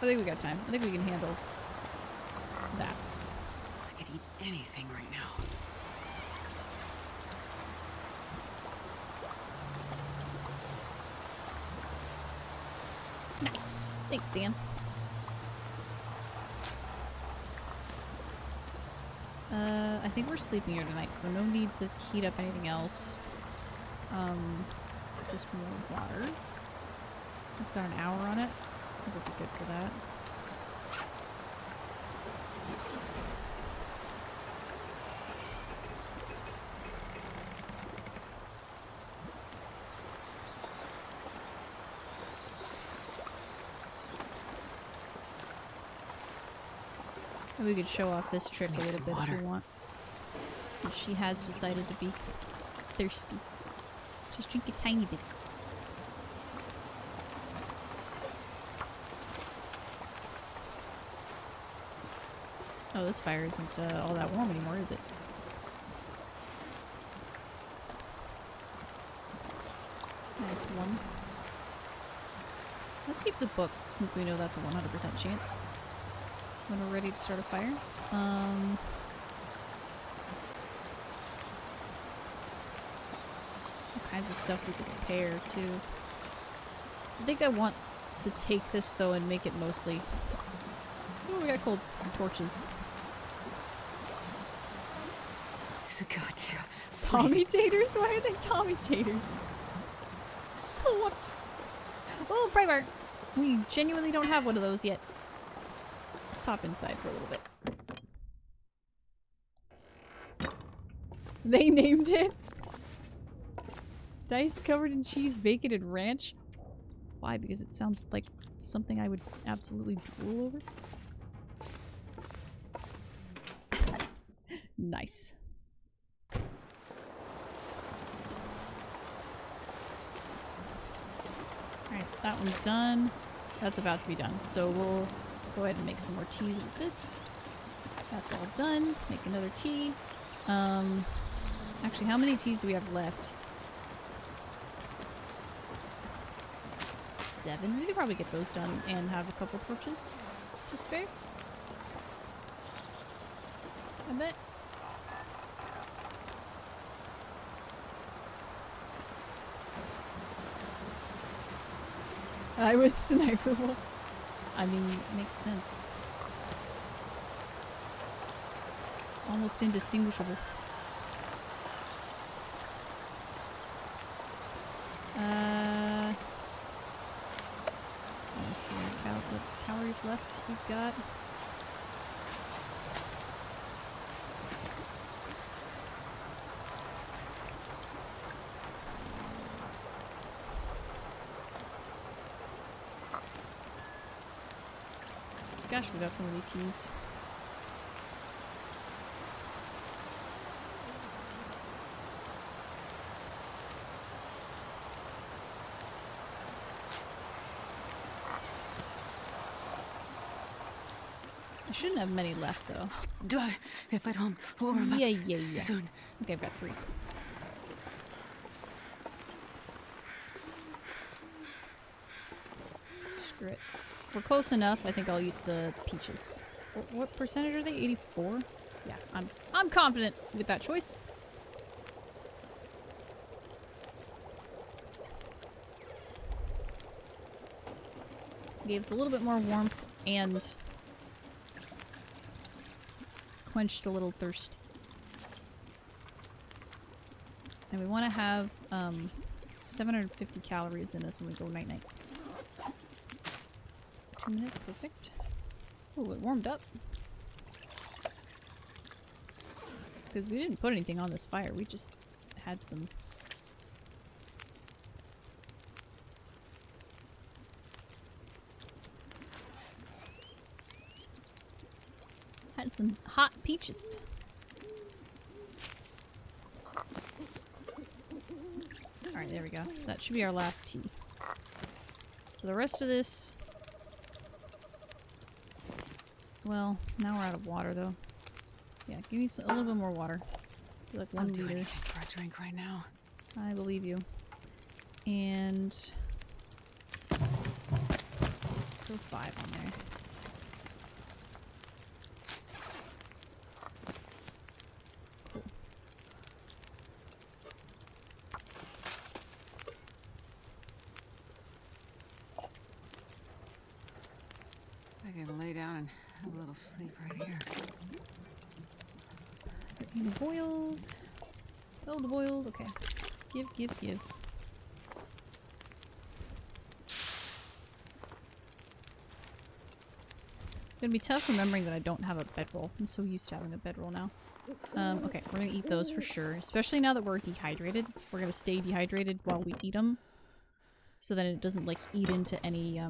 I think we got time. I think we can handle that. I could eat anything right now. Nice. Thanks, Dan. I think we're sleeping here tonight, so no need to heat up anything else. Just more water. It's got an hour on it. I think we'll be good for that. We could show off this trick a little bit if we want. Since she has decided to be thirsty. Just drink a tiny bit. Oh, this fire isn't all that warm anymore, is it? Nice one. Let's keep the book since we know that's a 100% chance. When we're ready to start a fire. All kinds of stuff we could prepare too. I think I want to take this though and make it mostly... Oh, we got cold torches. Gotcha. Tommy taters? Why are they Tommy taters? What? Oh, Primark! We genuinely don't have one of those yet. Let's pop inside for a little bit. They named it? Dice covered in cheese, bacon, and ranch? Why? Because it sounds like something I would absolutely drool over? Nice. Alright, that one's done. That's about to be done. So we'll go ahead and make some more teas with this. That's all done. Make another tea. Actually, how many teas do we have left? 7. We could probably get those done and have a couple torches to spare. I bet. I was sniperable. I mean, makes sense. Almost indistinguishable. Let's see about what calories left we've got. Gosh, we got some of ETs. I shouldn't have many left, though. Do I? If I don't warm up Yeah. soon. Okay, I've got 3. Screw it. We're close enough. I think I'll eat the peaches. What percentage are they? 84? Yeah, I'm confident with that choice. Gave us a little bit more warmth and quenched a little thirst. And we want to have 750 calories in this when we go night-night. 2 minutes, perfect. Oh, it warmed up. Because we didn't put anything on this fire, we just had some... Had some hot peaches. Alright, there we go. That should be our last tea. So the rest of this... Well, now we're out of water, though. Yeah, give me a little bit more water. Like 1 I'll do liter. anything for a drink right now. I believe you. And... throw 5 on there. Cool. I can lay down and have a little sleep right here. Boiled. Filled boiled. Okay. Give. It's gonna be tough remembering that I don't have a bedroll. I'm so used to having a bedroll now. Okay, we're gonna eat those for sure. Especially now that we're dehydrated. We're gonna stay dehydrated while we eat them. So that it doesn't, like, eat into any,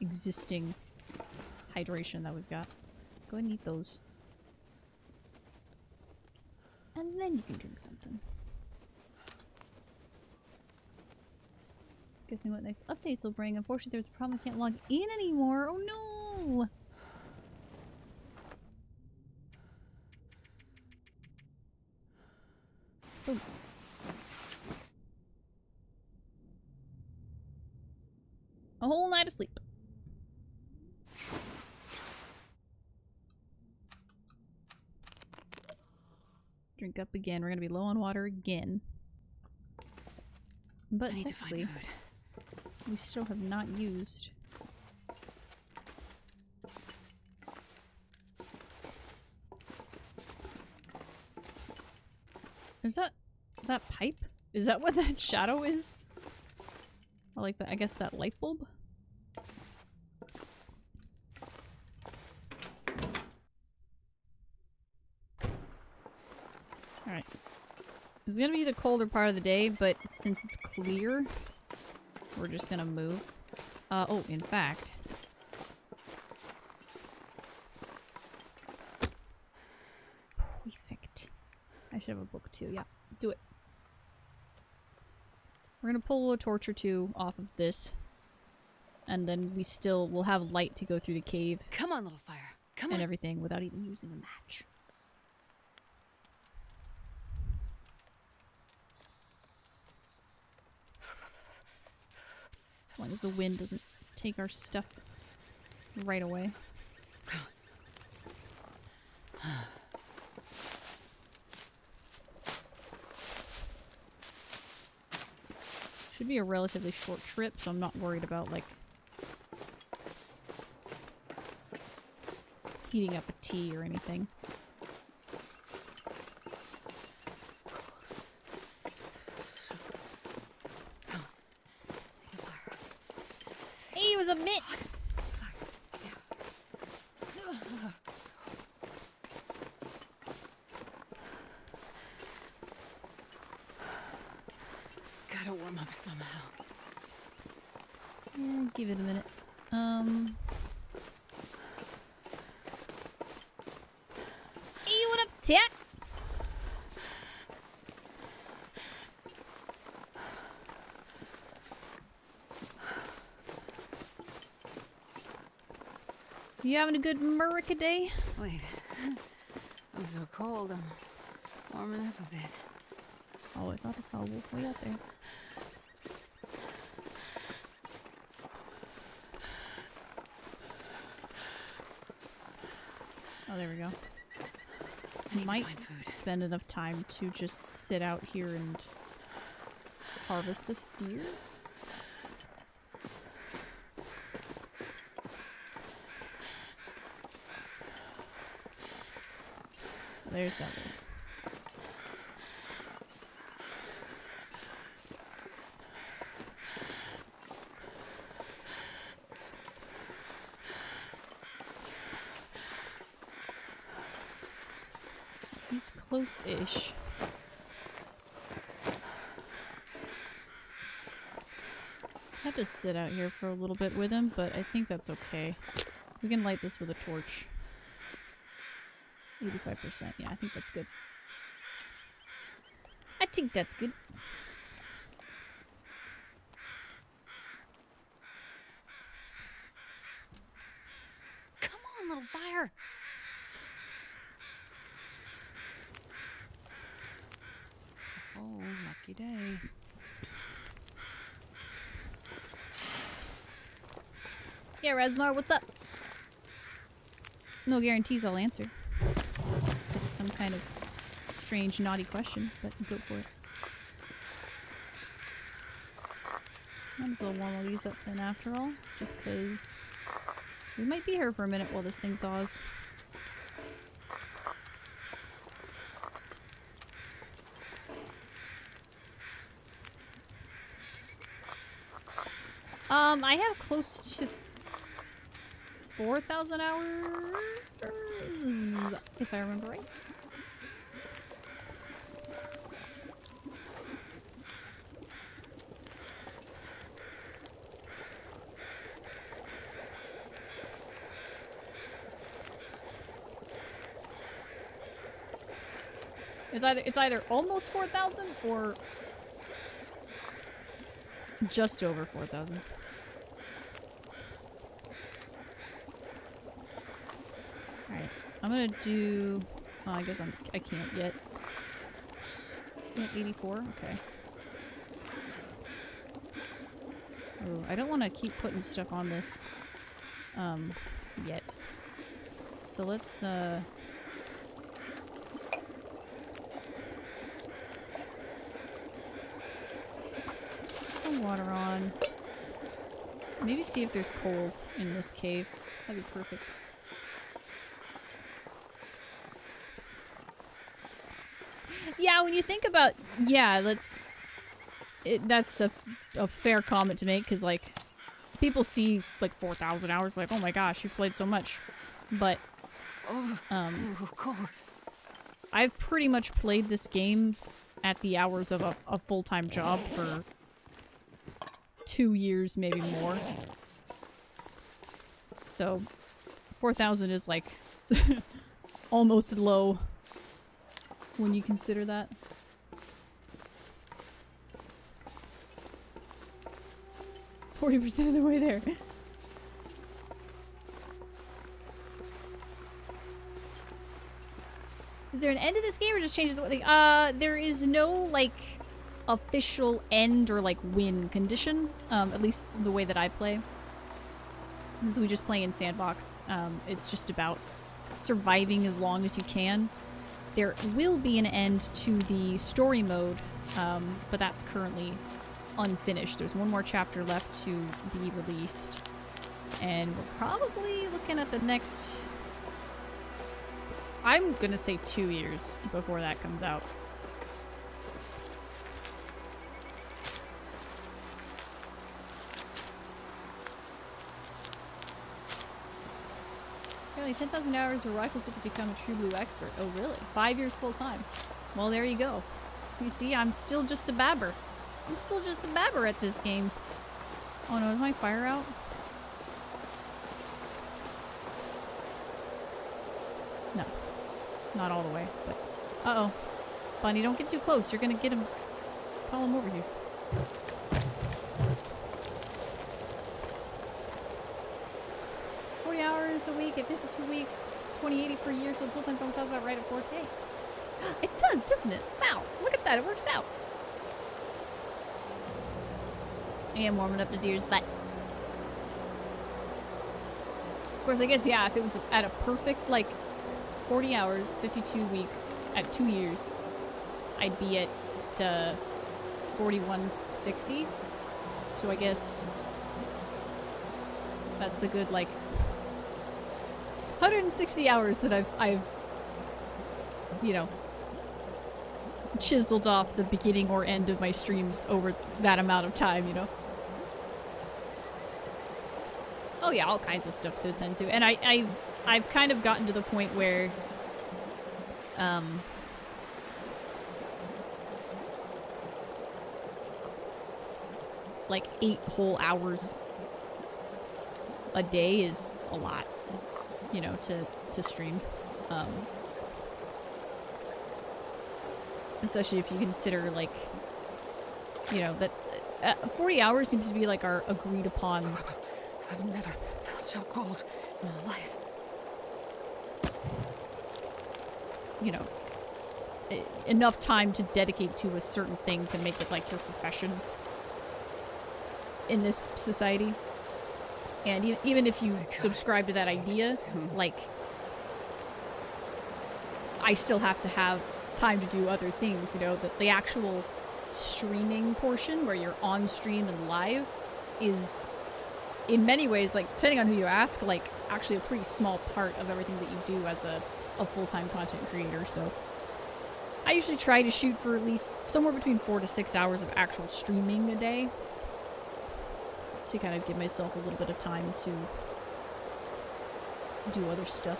existing hydration that we've got. Go ahead and eat those. And then you can drink something. Guessing what next updates will bring. Unfortunately, there's a problem. I can't log in anymore. Oh no! Oh. A whole night of sleep. Drink up again. We're gonna be low on water again. But I need to technically, find food. we still have not used. Is that pipe? Is that what that shadow is? I like that. I guess that light bulb? Alright. It's gonna be the colder part of the day, but since it's clear, we're just gonna move. Oh, in fact. Perfect. I should have a book too, yeah. Do it. We're gonna pull a torch or 2 off of this. And then we'll have light to go through the cave. Come on, little fire. Come on. And everything without even using a match. As long as the wind doesn't take our stuff right away. Should be a relatively short trip, so I'm not worried about, like, heating up a tea or anything. Hey, it was a mitt! Gotta warm up somehow. Yeah, give it a minute. Hey, what up, Tat? You having a good Murica day? Wait. I'm so cold. I'm warming up a bit. Oh, I thought I saw a wolf way out there. Oh, there we go. I might spend enough time to just sit out here and harvest this deer. There's that wolf. He's close-ish. I have to sit out here for a little bit with him, but I think that's okay. We can light this with a torch. 85%. Yeah, I think that's good. I think that's good. Come on, little fire! Oh, lucky day. Yeah, Rasmar, what's up? No guarantees I'll answer. It's some kind of strange, naughty question, but go for it. Might as well warm all these up then after all, just because we might be here for a minute while this thing thaws. I have close to 4,000 hours, if I remember right. It's either almost 4,000 or just over 4,000. Alright, I'm gonna do... Oh, I guess I can't yet. It's at 84? Okay. Oh, I don't want to keep putting stuff on this, yet. So let's, Put some water on. Maybe see if there's coal in this cave. That'd be perfect. Yeah, when you think about... Yeah, that's a fair comment to make, because, like, people see, like, 4,000 hours, like, oh my gosh, you played so much. But, cold. I've pretty much played this game at the hours of a full-time job for 2 years, maybe more. So, 4,000 is, like, almost low when you consider that. 40% of the way there. Is there an end to this game or just changes what they... there is no, like, official end or, like, win condition. At least the way that I play. So we just play in sandbox. It's just about surviving as long as you can. There will be an end to the story mode, but that's currently unfinished. There's one more chapter left to be released. And we're probably looking at the next... I'm gonna say 2 years before that comes out. Apparently 10,000 hours of rifle set to become a true blue expert. Oh really? 5 years full time. Well, there you go. You see, I'm still just a babber. I'm still just a babber at this game. Oh no, is my fire out? No. Not all the way, but... Uh-oh. Bunny, don't get too close. You're gonna get him... Call him over here. A week at 52 weeks, 2080 per year, so full-time film sounds out right at 4K. It does, doesn't it? Wow, look at that, it works out. I am warming up the deer's butt. Of course, I guess, yeah, if it was at a perfect, like, 40 hours, 52 weeks, at 2 years, I'd be at 4160. So I guess that's a good, like, 160 hours that I've, you know, chiseled off the beginning or end of my streams over that amount of time, you know? Oh yeah, all kinds of stuff to attend to. And I've kind of gotten to the point where, like 8 whole hours a day is a lot. You know, to stream. Especially if you consider, like, you know, that 40 hours seems to be, like, our agreed upon... I've never felt so cold in my life. You know, enough time to dedicate to a certain thing to make it, like, your profession in this society. And even if you subscribe to that idea, like, I still have to have time to do other things, you know? The actual streaming portion, where you're on stream and live, is, in many ways, like, depending on who you ask, like, actually a pretty small part of everything that you do as a full-time content creator, so... I usually try to shoot for at least somewhere between 4 to 6 hours of actual streaming a day. To kind of give myself a little bit of time to do other stuff.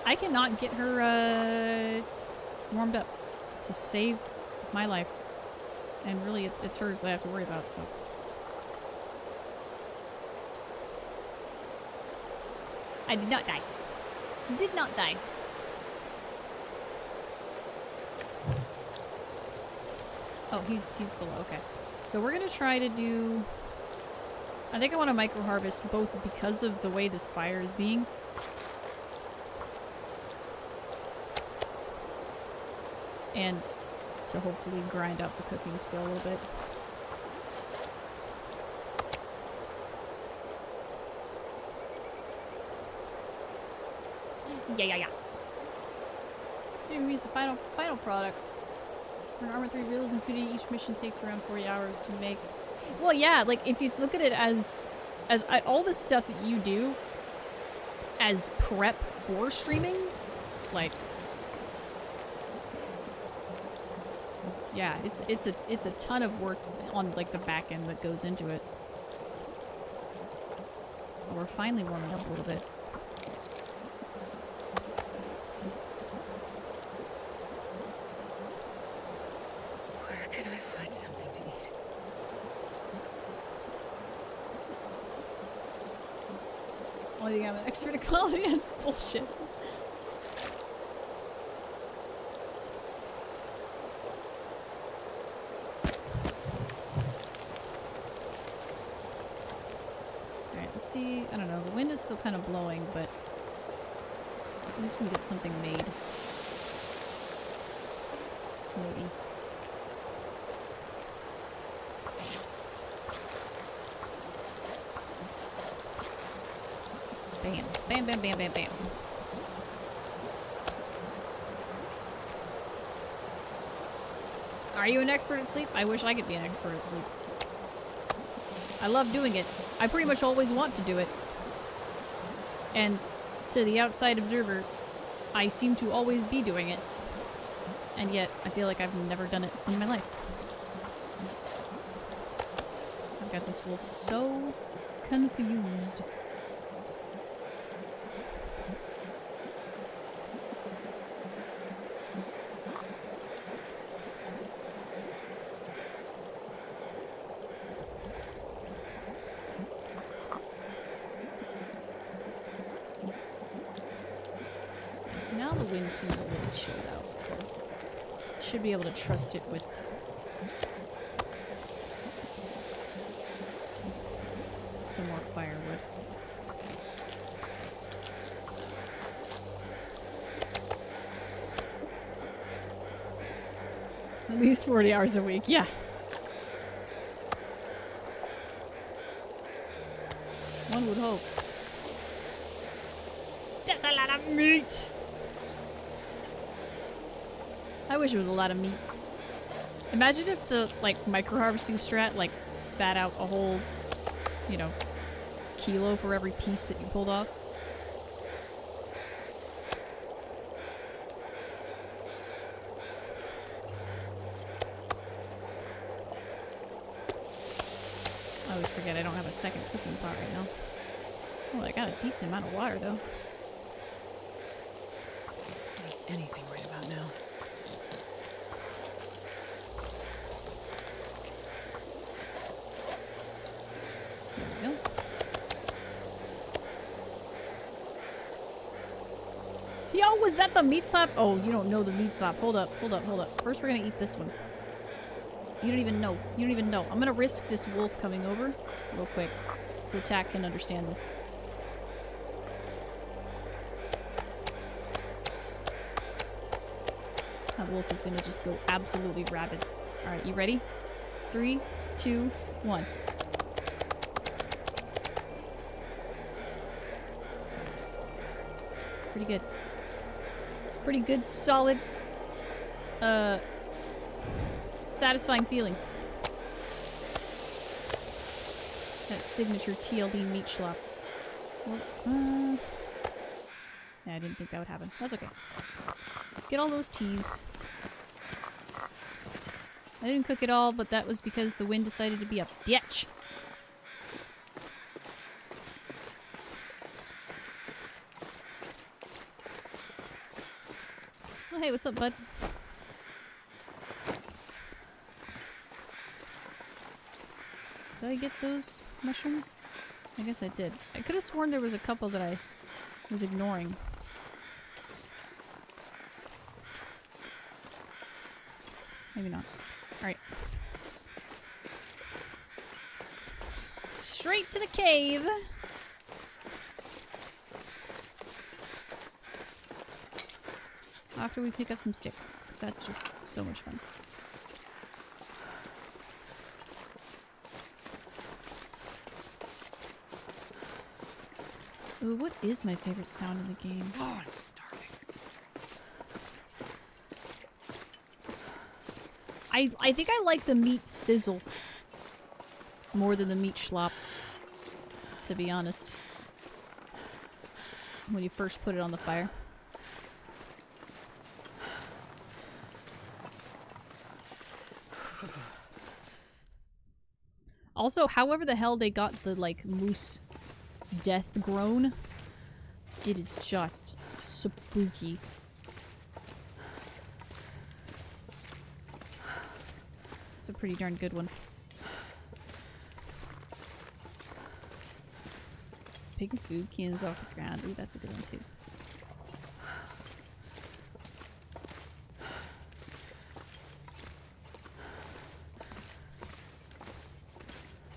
I cannot get her warmed up to save my life. And really, it's hers that I have to worry about, so. I did not die. Did not die. Oh, he's below, okay. So we're gonna try to do... I think I want to micro-harvest both because of the way this fire is being. And to hopefully grind out the cooking skill a little bit. Yeah. Here's the final product. For an Arma 3 realism video, each mission takes around 40 hours to make. Well, yeah, like, if you look at it as all the stuff that you do as prep for streaming, like, yeah, it's a ton of work on, like, the back end that goes into it. But we're finally warming up a little bit. Oh, you think I'm an expert at quality? That's bullshit. Alright, let's see. I don't know. The wind is still kind of blowing, but at least we can get something made. Maybe. Bam. Bam, bam, bam, bam, bam. Are you an expert at sleep? I wish I could be an expert at sleep. I love doing it. I pretty much always want to do it. And to the outside observer, I seem to always be doing it. And yet, I feel like I've never done it in my life. I've got this wolf so confused. Now the wind seems a little chilled out, so should be able to trust it with some more firewood. At least 40 hours a week, yeah. One would hope. That's a lot of meat! I wish it was a lot of meat. Imagine if the, like, micro-harvesting strat, like, spat out a whole, you know, kilo for every piece that you pulled off. I always forget I don't have a second cooking pot right now. Oh, I got a decent amount of water, though. Anything right about now. There we go. Yo, was that the meat slab? Oh, you don't know the meat slab. Hold up, hold up, hold up. First we're gonna eat this one. You don't even know. You don't even know. I'm gonna risk this wolf coming over real quick so Tack can understand this. That wolf is gonna just go absolutely rabid. Alright, you ready? 3, 2, 1. Pretty good. It's pretty good, solid, satisfying feeling. That signature TLD meat schlop. Well, yeah, I didn't think that would happen. That's okay. Get all those teas. I didn't cook it all, but that was because the wind decided to be a bitch. Oh, hey, what's up, bud? Did I get those mushrooms? I guess I did. I could have sworn there was a couple that I was ignoring. Maybe not. Alright. Straight to the cave! After we pick up some sticks. 'Cause that's just so much fun. Ooh, what is my favorite sound in the game? Oh, I'm starving. I think I like the meat sizzle more than the meat schlop, to be honest. When you first put it on the fire. Also, however the hell they got the, like, moose death groan, it is just spooky. It's a pretty darn good one. Picking food cans off the ground. Ooh, that's a good one too.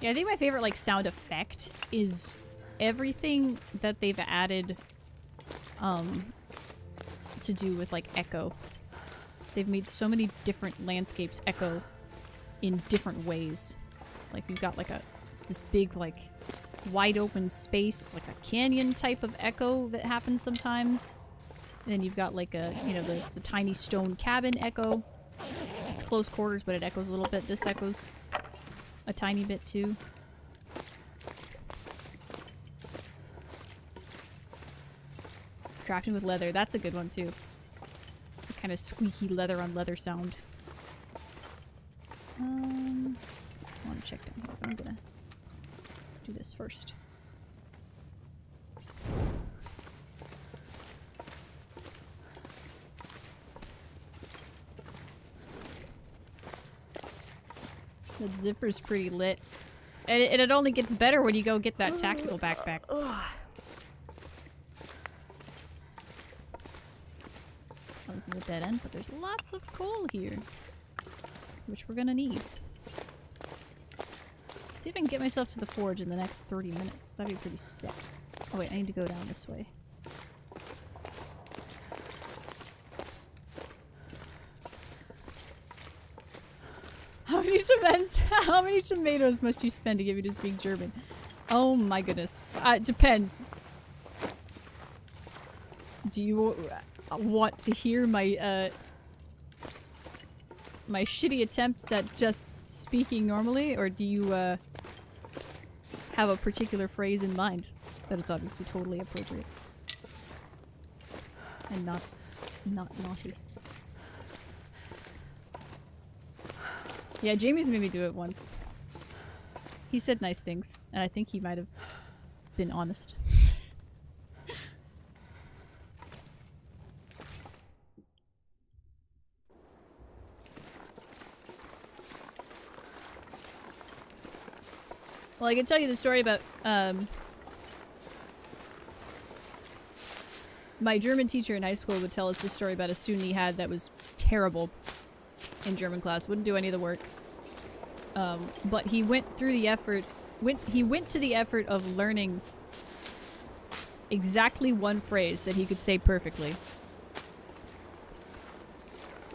Yeah, I think my favorite, like, sound effect is everything that they've added to do with, like, echo. They've made so many different landscapes echo in different ways. Like, we've got, like, this big, like, wide open space, like a canyon type of echo that happens sometimes. And then you've got like a, you know, the tiny stone cabin echo. It's close quarters, but it echoes a little bit. This echoes a tiny bit too. Crafting with leather, that's a good one too. The kind of squeaky leather on leather sound. I want to check down here, but I'm gonna do this first. That zipper's pretty lit. And it only gets better when you go get that tactical backpack. Oh, this is a dead end, but there's lots of coal here. Which we're gonna need. Let's see if I can get myself to the forge in the next 30 minutes. That'd be pretty sick. Oh wait, I need to go down this way. How many tomatoes must you spend to get me to speak German? Oh my goodness. It depends. Do you want to hear my, my shitty attempts at just speaking normally, or do you, have a particular phrase in mind that is obviously totally appropriate? And not naughty. Yeah, Jamie's made me do it once. He said nice things, and I think he might have been honest. Well, I can tell you the story about, my German teacher in high school would tell us this story about a student he had that was terrible in German class, wouldn't do any of the work. But he went through the effort, he went to the effort of learning exactly one phrase that he could say perfectly.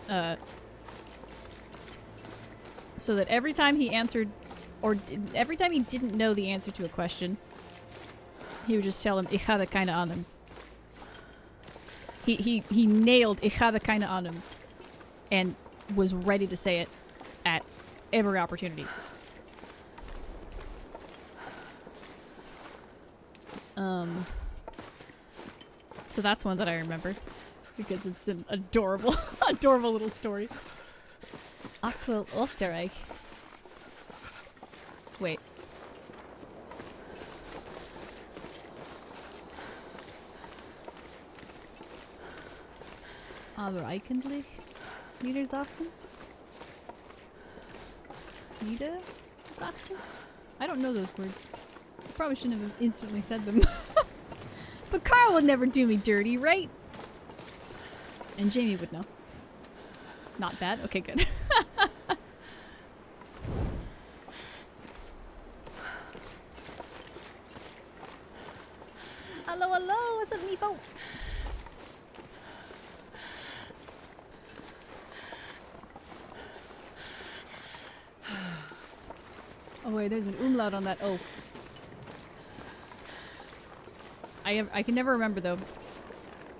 So that every time he answered, or every time he didn't know the answer to a question, he would just tell him, "Ich habe keine Ahnung." He nailed "Ich habe keine Ahnung" and was ready to say it at every opportunity. So that's one that I remember because it's an adorable, adorable little story. Aktuell Österreich. Wait. Aber eigentlich Niedersachsen? Niedersachsen? I don't know those words. I probably shouldn't have instantly said them. But Carl would never do me dirty, right? And Jamie would know. Not bad? Okay, good. Hello, hello! What's up, Meepo? Oh wait, there's an umlaut on that O. I can never remember though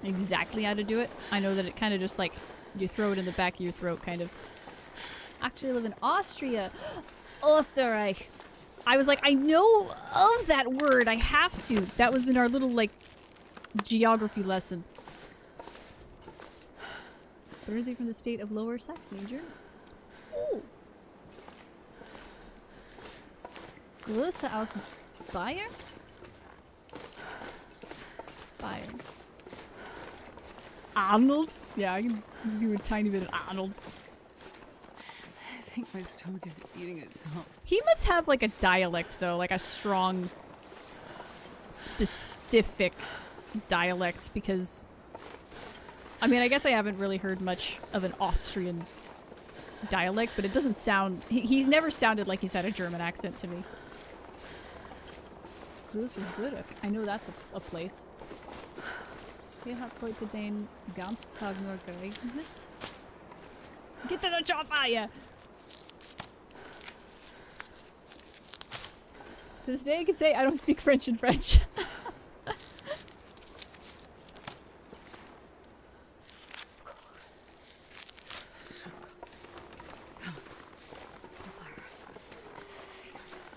exactly how to do it. I know that it kind of just like you throw it in the back of your throat, kind of. Actually, I live in Austria. Österreich. I was like, I know of that word. I have to. That was in our little like geography lesson. Originally from the state of Lower Saxony, Germany. Oh. Grüße aus Bayern? Bayern. Arnold? Yeah, I can do a tiny bit of Arnold. I think my stomach is eating itself. He must have like a dialect though, like a strong, specific dialect because... I mean, I guess I haven't really heard much of an Austrian dialect, but it doesn't sound... He's never sounded like he's had a German accent to me. This is Zurich. I know that's a place. Hier hat's heute den ganzen Tag nur geregnet. Get to the chopper, yeah! To this day, I can say I don't speak French in French.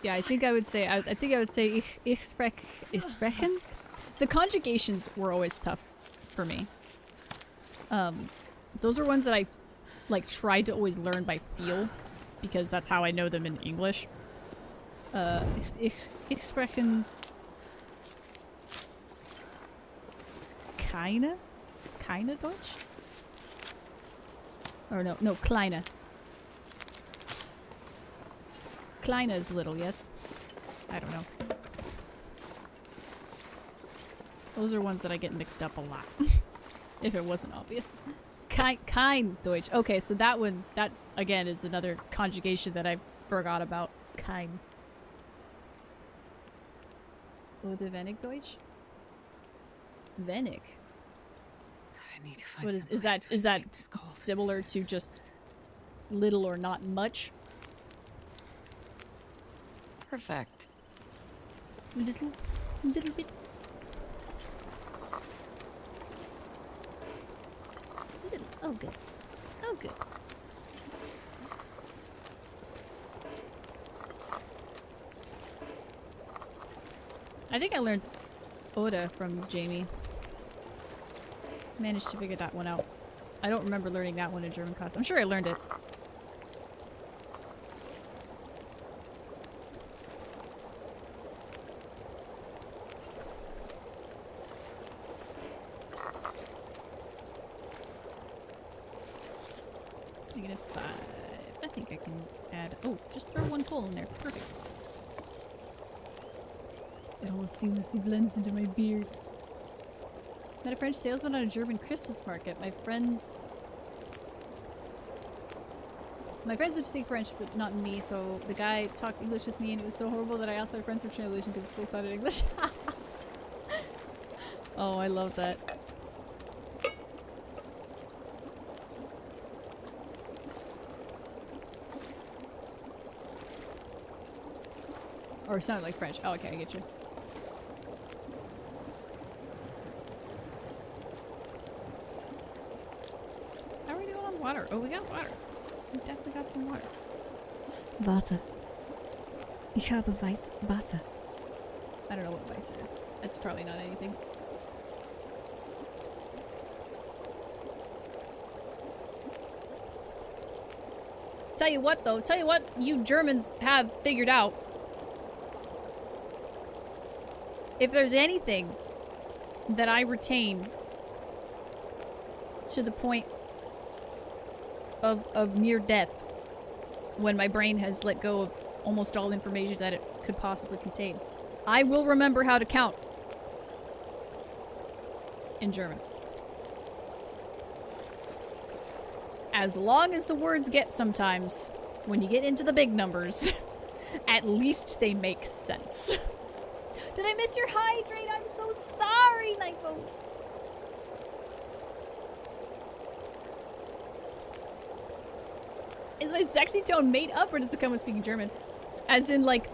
Yeah, I think I would say ich sprechen. The conjugations were always tough for me. Those are ones that I like tried to always learn by feel because that's how I know them in English. Ich sprechen keine Deutsch? Or no, kleine. Kleine is little, yes? I don't know. Those are ones that I get mixed up a lot. If it wasn't obvious. Kein Deutsch. Okay, so that one, that again is another conjugation that I forgot about. Kein. Oder wenig Deutsch? Wenig. I need to find What some is place to is that escape this cold. similar to just little or not much? Perfect. Little bit. Little. Oh good. Oh good. I think I learned Oda from Jamie. Managed to figure that one out. I don't remember learning that one in German class. I'm sure I learned it. -5. I think I can add... Oh, just throw one coal in there. Perfect. It all seamlessly blends into my beard. Met a French salesman on a German Christmas market. My friends would speak French, but not me, so the guy talked English with me, and it was so horrible that I asked my friends for translation because it still sounded English. Oh, I love that. Or it sounded like French. Oh, okay, I get you. How are we doing on water? Oh, we got water. We definitely got some water. Wasser. Ich habe Wasser. I don't know what Weiser is. That's probably not anything. Tell you what, though. Tell you what you Germans have figured out. If there's anything that I retain to the point of near death, when my brain has let go of almost all information that it could possibly contain, I will remember how to count in German. As long as the words get sometimes, when you get into the big numbers, at least they make sense. Did I miss your hydrate? I'm so sorry, Nightboat. Is my sexy tone made up, or does it come with speaking German? As in, like,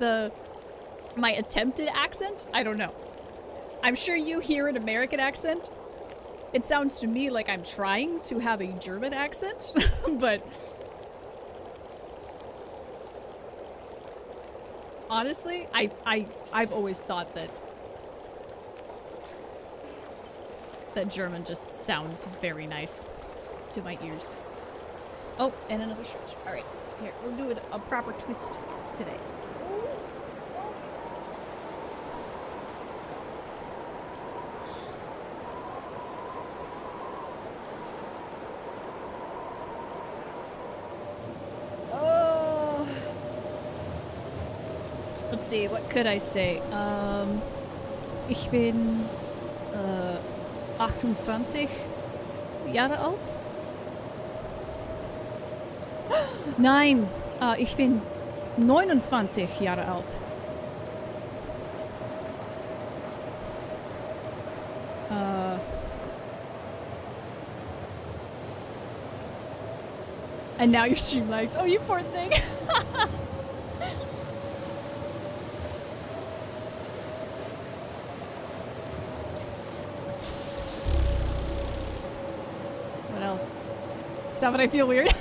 my attempted accent? I don't know. I'm sure you hear an American accent. It sounds to me like I'm trying to have a German accent, but... Honestly, I've always thought that German just sounds very nice to my ears. Oh, and another stretch. Alright, here, we'll do a proper twist today. Oh! Let's see, what could I say? Ich bin 28 Jahre alt. Nein, ich bin 29 Jahre alt. And now your stream lags. Oh, you poor thing. else. Stop it, I feel weird.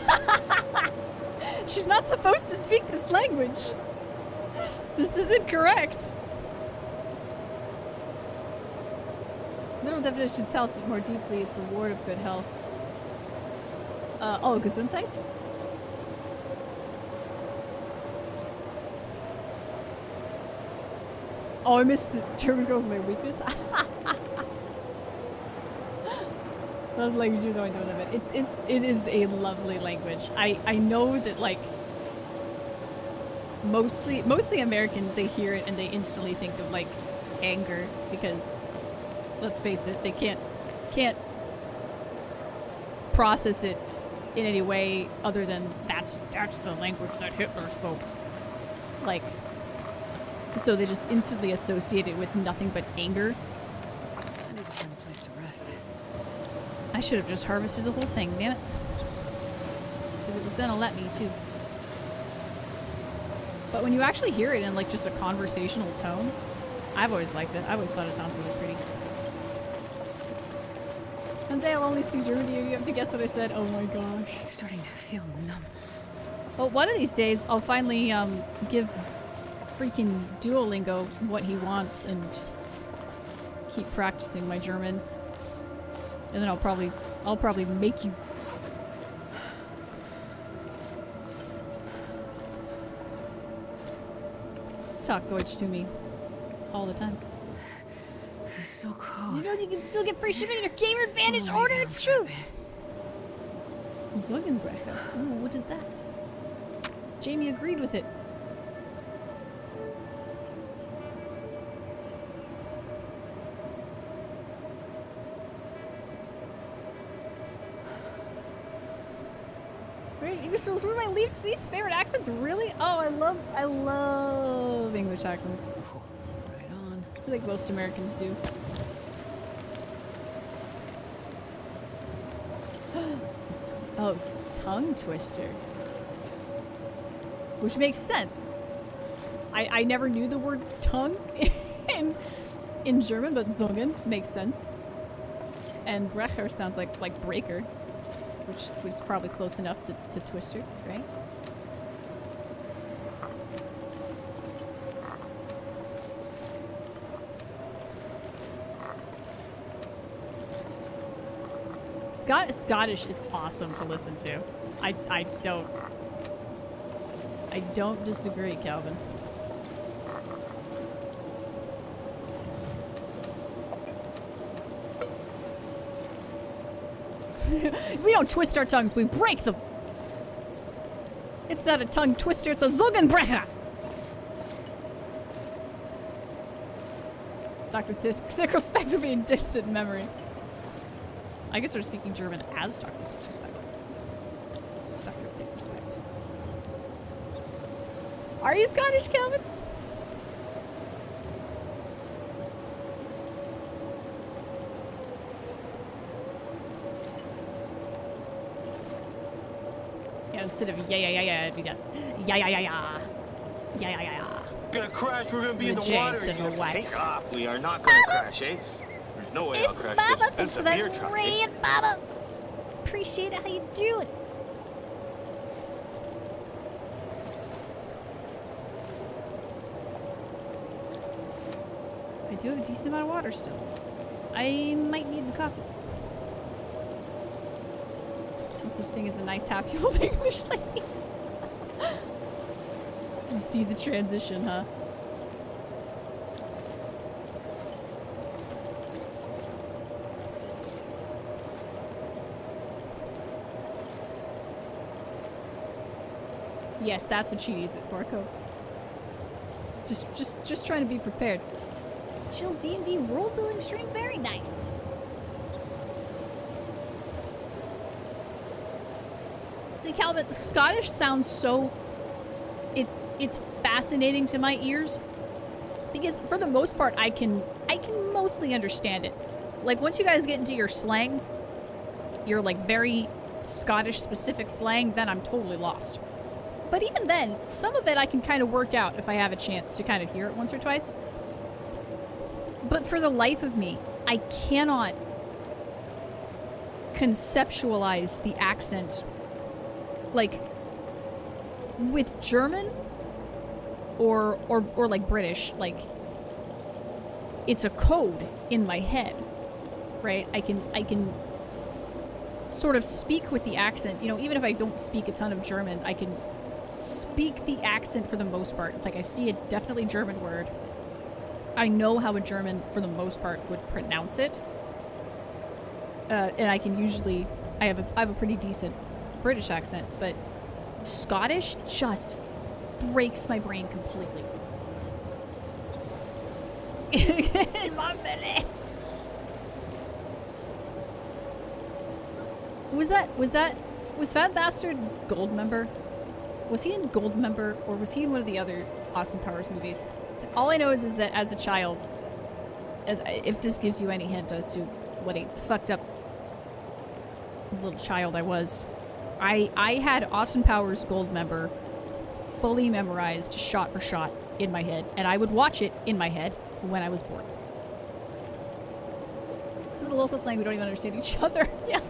She's not supposed to speak this language. This is incorrect. Literal definition is health, but more deeply, it's a ward of good health. Oh, Gesundheit? Oh, I missed the German girls my weakness. That's the language you know I don't have it. It is a lovely language. I know that like mostly Americans, they hear it and they instantly think of like anger because let's face it, they can't process it in any way other than that's the language that Hitler spoke. Like, so they just instantly associate it with nothing but anger. I need to find a place to rest. I should have just harvested the whole thing, damn it. Because it was gonna let me too. But when you actually hear it in like just a conversational tone, I've always liked it. I've always thought it sounds really pretty. Someday I'll only speak German to you. You have to guess what I said. Oh my gosh. I'm starting to feel numb. Well, one of these days I'll finally give freaking Duolingo what he wants and keep practicing my German. And then I'll probably make you talk Deutsch to me all the time. This is so cold. You know you can still get free shipping in your Gamer Advantage Oh, order, yeah, it's true! bad. Zungenbrecher. Ooh, what is that? Jamie agreed with it. Great, English was one of my least favorite accents, really? Oh, I love English accents. Right on. I feel like most Americans do. Oh, tongue twister. Which makes sense. I never knew the word tongue in German, but Zungen makes sense. And Brecher sounds like breaker, which was probably close enough to twister, right? Scottish is awesome to listen to. I don't disagree, Calvin. We don't twist our tongues, we break them. It's not a tongue twister, it's a Zungenbrecher. Dr. Thick respect to be in distant memory. I guess they're speaking German as Dr. Disrespect. Dr. Thick Respect. Are you Scottish, Calvin? Yeah, instead of yeah, it'd be that yeah. We're gonna crash, we're gonna be in The the J water. instead of You a Y. take off. We are not gonna crash, eh? There's no way I'll It's crash Baba. this. Thanks This for is a beer that truck, eh? raid, Baba. Appreciate it. How you doing? I do have a decent amount of water still. I might need the coffee. No such thing as a nice, happy old English lady. You can see the transition, huh? Yes, that's what she needs it for, Coke. Just trying to be prepared. Chill D&D world building stream. Very nice. The Calvin, Scottish sounds so... It's fascinating to my ears. Because for the most part, I can mostly understand it. Like, once you guys get into your slang, your, like, very Scottish specific slang, then I'm totally lost. But even then, some of it I can kind of work out if I have a chance to kind of hear it once or twice. But for the life of me, I cannot conceptualize the accent, like, with German or like British. Like, it's a code in my head, right? I can sort of speak with the accent, you know, even if I don't speak a ton of German, I can speak the accent for the most part. Like, I see a definitely German word. I know how a German, for the most part, would pronounce it. And I can usually... I have a pretty decent British accent, but Scottish just breaks my brain completely. Was Fat Bastard Goldmember? Was he in Goldmember, or was he in one of the other Austin Powers movies? All I know is that as a child, if this gives you any hint as to what a fucked up little child I was, I had Austin Powers Goldmember fully memorized shot for shot in my head, and I would watch it in my head when I was bored. Some of the local slang, we don't even understand each other. Yeah.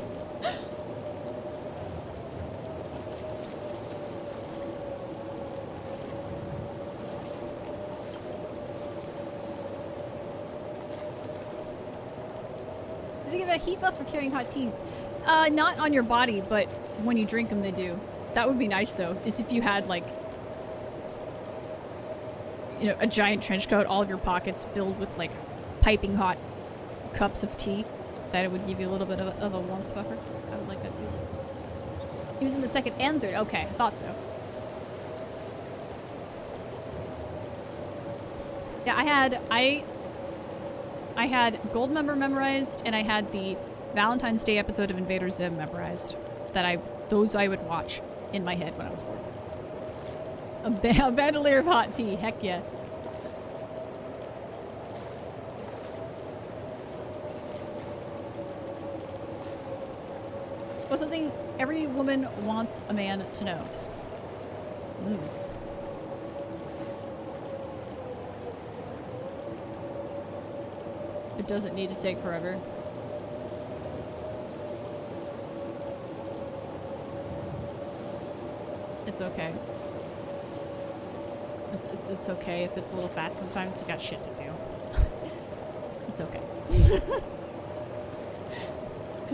Do they give a heat buff for carrying hot teas? Not on your body, but when you drink them, they do. That would be nice, though, is if you had, like, you know, a giant trench coat, all of your pockets filled with, like, piping hot cups of tea, that it would give you a little bit of a warmth buffer. I would like that, too. He was in the second and third. Okay, I thought so. Yeah, I had Goldmember memorized, and I had the Valentine's Day episode of Invader Zim memorized. Those I would watch in my head when I was bored. A bandolier of hot tea, heck yeah. What's something every woman wants a man to know? It doesn't need to take forever. It's okay. It's okay if it's a little fast sometimes. We got shit to do. It's okay.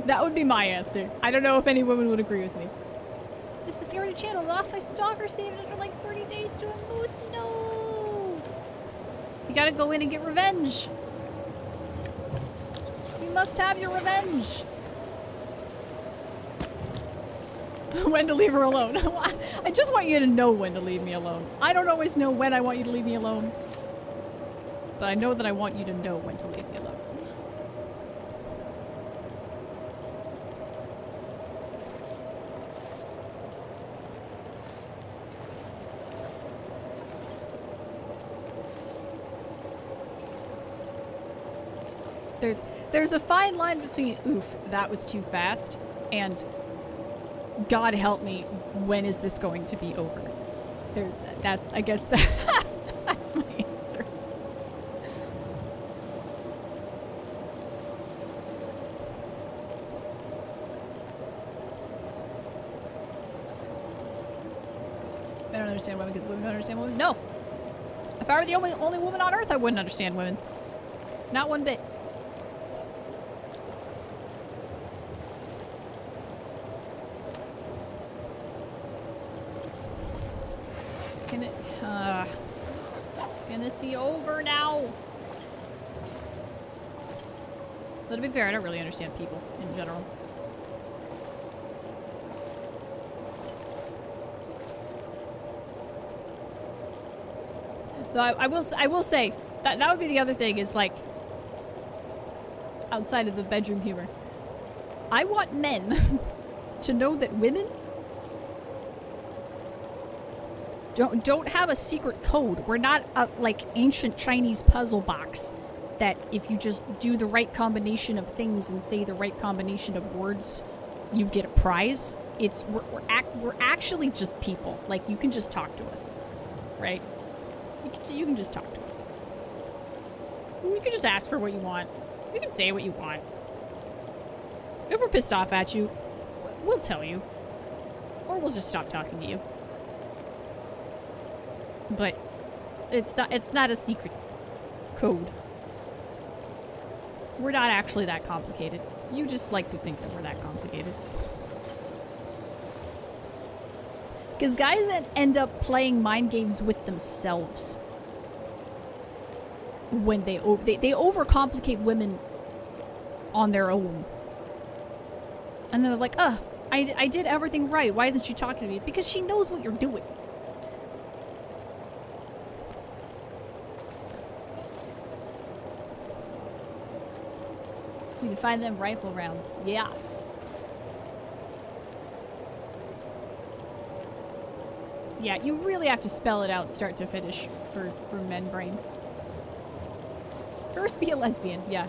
That would be my answer. I don't know if any woman would agree with me. Just discovered a channel. Lost my stalker saved after like 30 days to a moose. No! You gotta go in and get revenge. You must have your revenge. When to leave her alone. I just want you to know when to leave me alone. I don't always know when I want you to leave me alone. But I know that I want you to know when to leave me alone. There's a fine line between oof, that was too fast, and God help me, when is this going to be over? I guess that's my answer. I don't understand women because women don't understand women. No! If I were the only woman on Earth, I wouldn't understand women. Not one bit. Can this be over now? But to be fair, I don't really understand people in general. So I will say that would be the other thing is like outside of the bedroom humor. I want men to know that women don't have a secret code. We're not a like ancient Chinese puzzle box that if you just do the right combination of things and say the right combination of words, you get a prize. We're actually just people. Like, you can just talk to us, right? You can just talk to us. You can just ask for what you want. You can say what you want. If we're pissed off at you, we'll tell you. Or we'll just stop talking to you. But it's not a secret code. We're not actually that complicated. You just like to think that we're that complicated. Because guys end up playing mind games with themselves. When they overcomplicate women on their own. And they're like, ugh, I did everything right. Why isn't she talking to me? Because she knows what you're doing. We can find them rifle rounds. Yeah. Yeah, you really have to spell it out start to finish for men brain. First be a lesbian, yeah.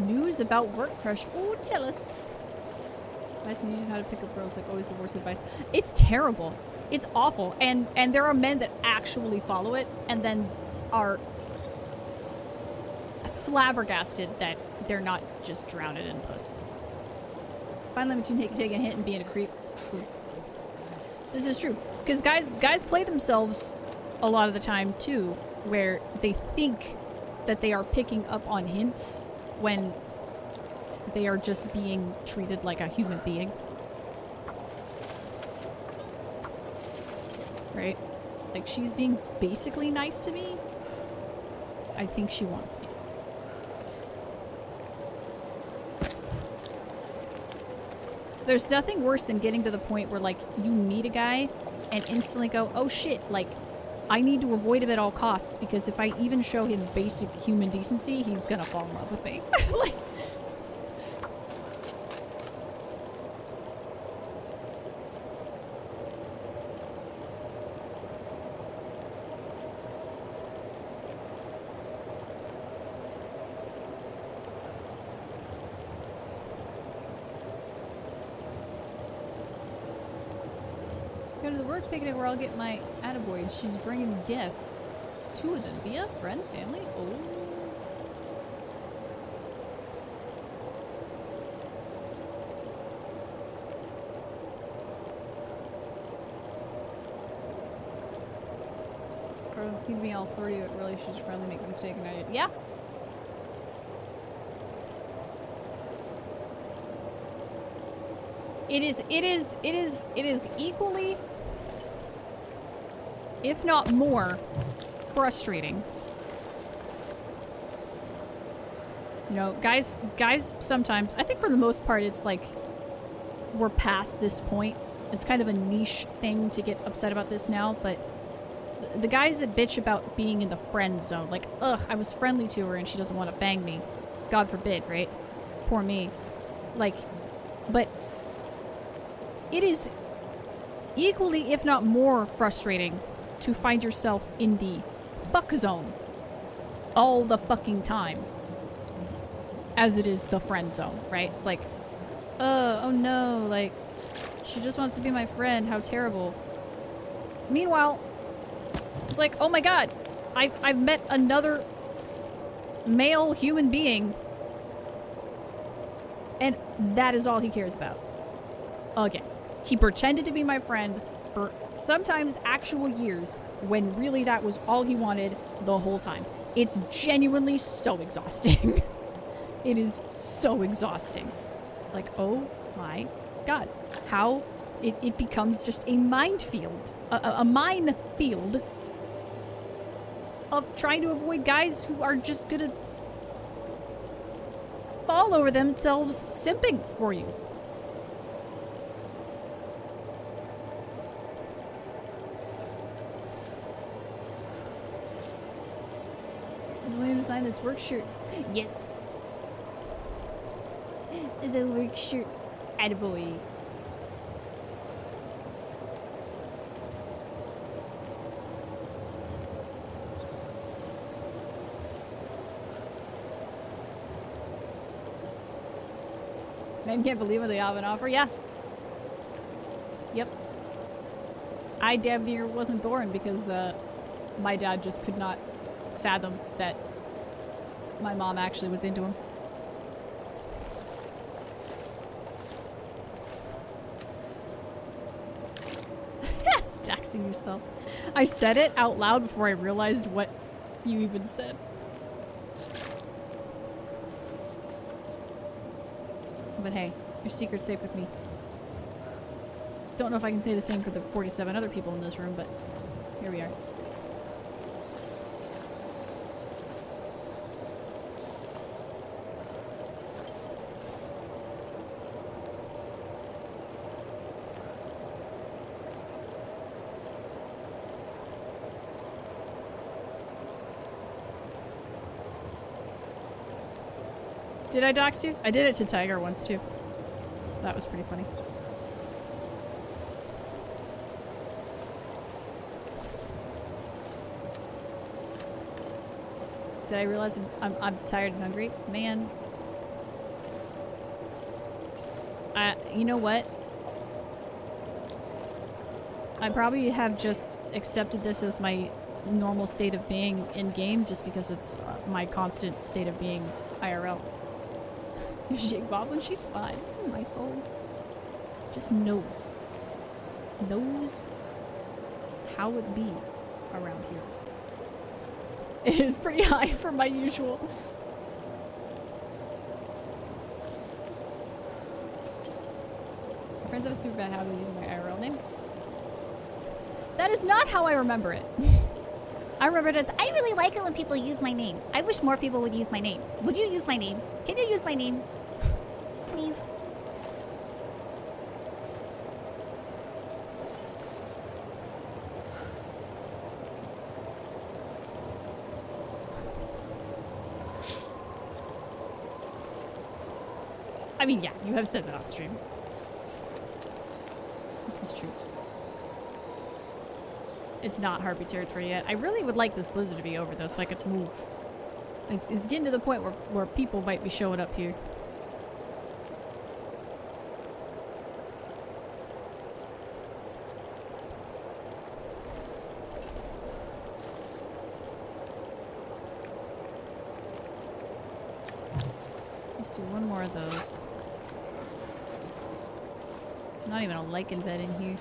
News about work crush. Oh, tell us. Advice on YouTube how to pick up girls, like always the worst advice. It's terrible. It's awful. And there are men that actually follow it and then are flabbergasted that they're not just drowned in puss. Find limit between taking a hint and being a creep. True. This is true. Because guys play themselves a lot of the time too, where they think that they are picking up on hints when they are just being treated like a human being. Right? Like, she's being basically nice to me. I think she wants me. There's nothing worse than getting to the point where, like, you meet a guy and instantly go, oh shit, like, I need to avoid him at all costs because if I even show him basic human decency, he's gonna fall in love with me. Like, go to the work picnic where I'll get my attaboy and she's bringing guests. 2 of them. Via friend, family? Oh. Girls seem to be all flirty, but really she's friendly, make a mistake, and I did. Yeah. It is equally, if not more, frustrating. You know, guys sometimes, I think for the most part, it's like, we're past this point. It's kind of a niche thing to get upset about this now, but the guys that bitch about being in the friend zone, like, ugh, I was friendly to her and she doesn't want to bang me. God forbid, right? Poor me. Like, but it is equally, if not more, frustrating to find yourself in the fuck zone all the fucking time as it is the friend zone, right? It's like, oh no, like, she just wants to be my friend, how terrible. Meanwhile, it's like, oh my god, I've met another male human being and that is all he cares about. Again, he pretended to be my friend for sometimes actual years when really that was all he wanted the whole time. It's genuinely so exhausting. It is so exhausting. It's like, oh my god. How it becomes just a minefield. A minefield of trying to avoid guys who are just gonna fall over themselves simping for you. The way to design this work shirt. Yes! The work shirt. Attaboy. Man can't believe what they have an offer. Yeah. Yep. I damn near wasn't born because my dad just could not fathom that my mom actually was into him. Doxing yourself. I said it out loud before I realized what you even said. But hey, your secret's safe with me. Don't know if I can say the same for the 47 other people in this room, but here we are. Did I dox you? I did it to Tiger once too. That was pretty funny. Did I realize I'm tired and hungry? Man. You know what? I probably have just accepted this as my normal state of being in-game just because it's my constant state of being IRL. Jake Goblin, she's fine. Oh, my phone. Just knows. Knows how it be around here. It is pretty high for my usual. My friends have a super bad habit of using my IRL name. That is not how I remember it. I remember it as, I really like it when people use my name. I wish more people would use my name. Would you use my name? Can you use my name? Please. I mean, yeah, you have said that off stream. This is true. It's not Harpy territory yet. I really would like this blizzard to be over though so I could move. It's getting to the point where people might be showing up here. Let's do one more of those. Not even a lichen bed in here.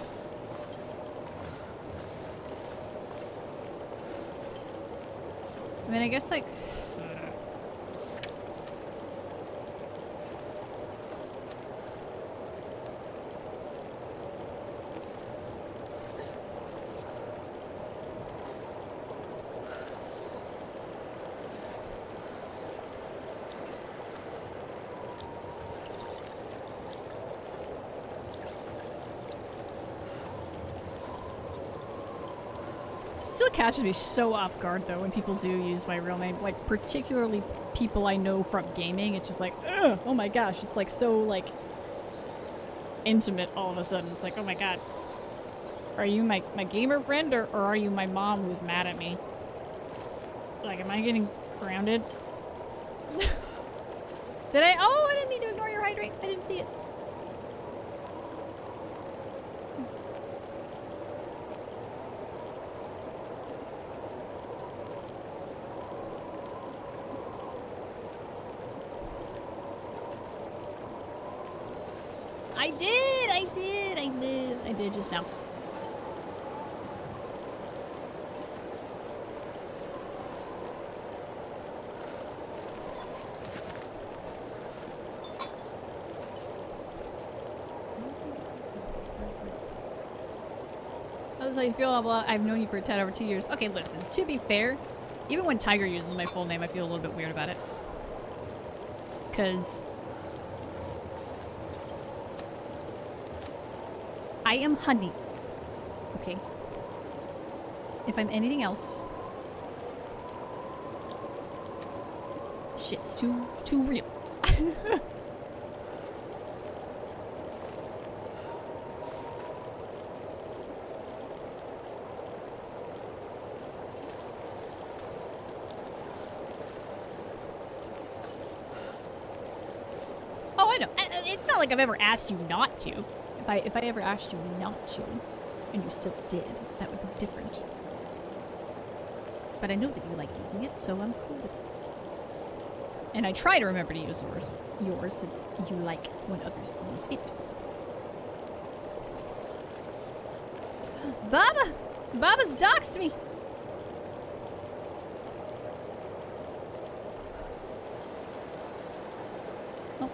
I mean, I guess like... Still catches me so off guard though when people do use my real name, like particularly people I know from gaming. It's just like, ugh, oh my gosh, it's like so like intimate all of a sudden. It's like, oh my god, are you my gamer friend or are you my mom who's mad at me? Like, am I getting grounded? Did I? Oh, I didn't mean to ignore your hydrate. I didn't see it. I did just now. That's how you feel about I've known you for 10 over 2 years. Okay, listen, to be fair, even when Tiger uses my full name, I feel a little bit weird about it. 'Cause I am honey. Okay. If I'm anything else, shit's too real. I know. It's not like I've ever asked you not to. If I ever asked you not to, and you still did, that would be different. But I know that you like using it, so I'm cool with it. And I try to remember to use yours since you like when others use it. Baba! Baba's doxed me! Oh,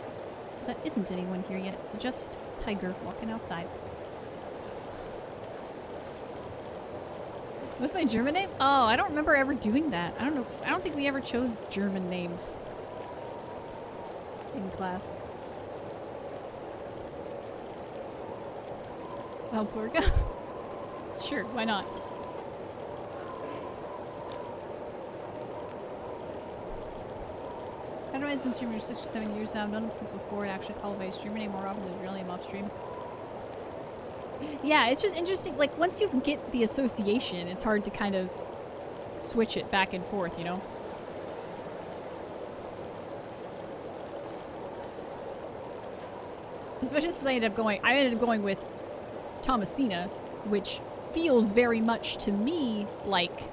that isn't anyone here yet, so just Tiger walking outside. What's my German name? Oh, I don't remember ever doing that. I don't know. I don't think we ever chose German names in class. Valburga? Sure, why not? I've been streaming for 6 or 7 years now. I've done them since before it actually called by stream name more often than really I'm off stream. Yeah, it's just interesting. Like, once you get the association, it's hard to kind of switch it back and forth, you know? Especially since I ended up going with Thomasina, which feels very much to me like,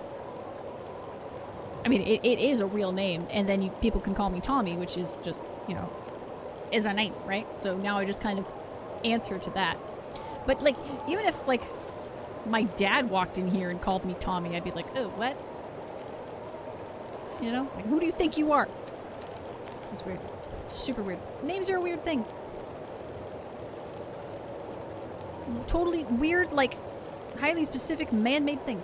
I mean, it is a real name, and then people can call me Tommy, which is just, you know, is a name, right? So now I just kind of answer to that. But, like, even if, like, my dad walked in here and called me Tommy, I'd be like, oh, what? You know? Like, who do you think you are? It's weird. Super weird. Names are a weird thing. Totally weird, like, highly specific man-made thing.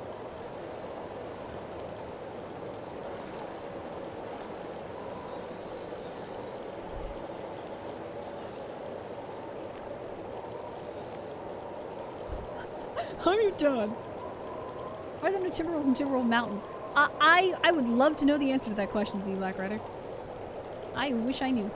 I'm done. Why are there no Timberwolves in Timberwolf Mountain? I would love to know the answer to that question, Z Black Rider. I wish I knew.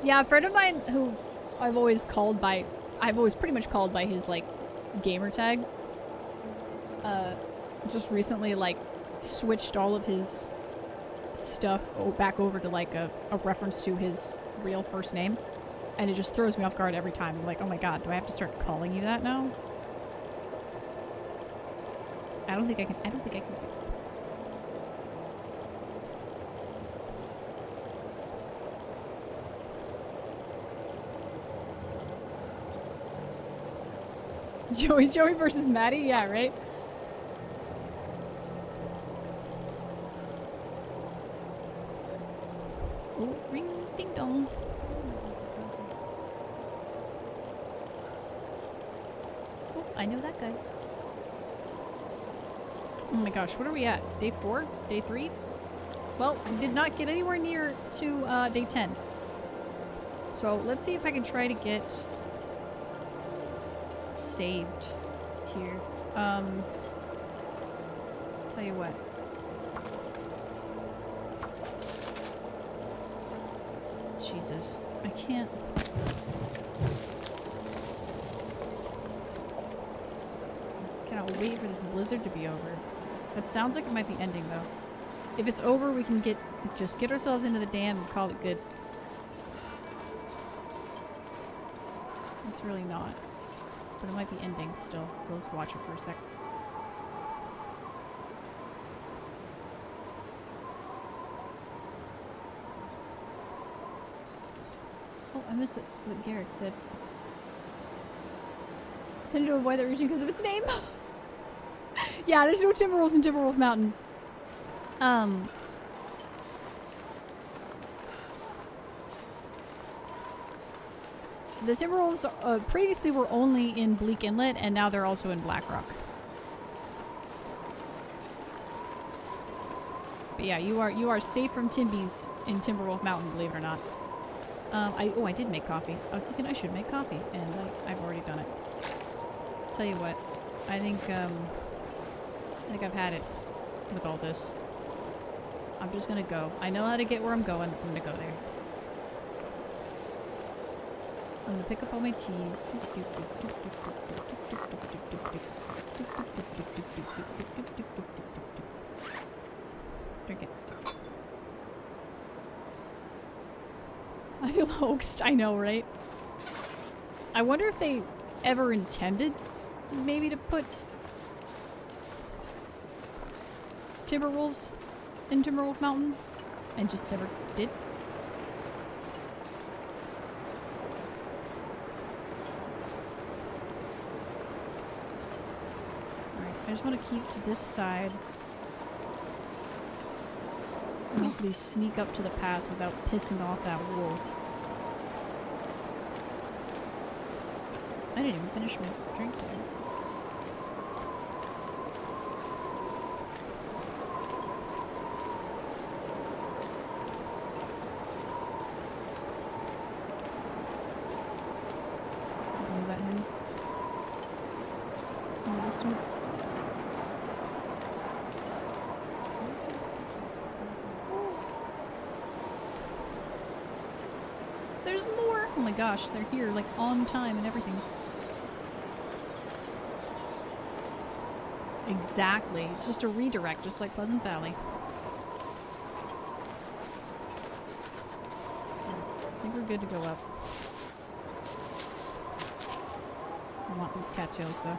Yeah, a friend of mine who I've always pretty much called by his, like, gamer tag, just recently, like, switched all of his stuff back over to, like, a reference to his real first name, and it just throws me off guard every time. I'm like, oh my god, do I have to start calling you that now? I don't think I can do it. Joey versus Maddie? Yeah, right? Oh, ring, ding dong. Oh, I know that guy. Oh my gosh, what are we at? Day 4? Day 3? Well, we did not get anywhere near to day 10. So let's see if I can try to get saved here. Tell you what. Jesus, I can't. Cannot wait for this blizzard to be over. That sounds like it might be ending though. If it's over, we can just get ourselves into the dam and call it good. It's really not. But it might be ending still, so let's watch it for a sec. Oh, I missed what Garrett said. Tended to avoid that region because of its name. Yeah, there's no Timberwolves in Timberwolf Mountain. The Timberwolves previously were only in Bleak Inlet, and now they're also in Black Rock. But yeah, you are safe from Timbies in Timberwolf Mountain, believe it or not. I did make coffee. I was thinking I should make coffee, and I've already done it. Tell you what, I think I've had it with all this. I'm just gonna go. I know how to get where I'm going. I'm gonna go there. I'm gonna pick up all my teas. Drink it. I feel hoaxed. I know, right? I wonder if they ever intended maybe to put Timberwolves in Timberwolf Mountain and just never did. Alright, I just want to keep to this side. And hopefully sneak up to the path without pissing off that wolf. I didn't even finish my drink there. What was that him? Oh, this one's... There's more! Oh my gosh, they're here, like, on time and everything. Exactly. It's just a redirect, just like Pleasant Valley. I think we're good to go up. I want these cattails, though.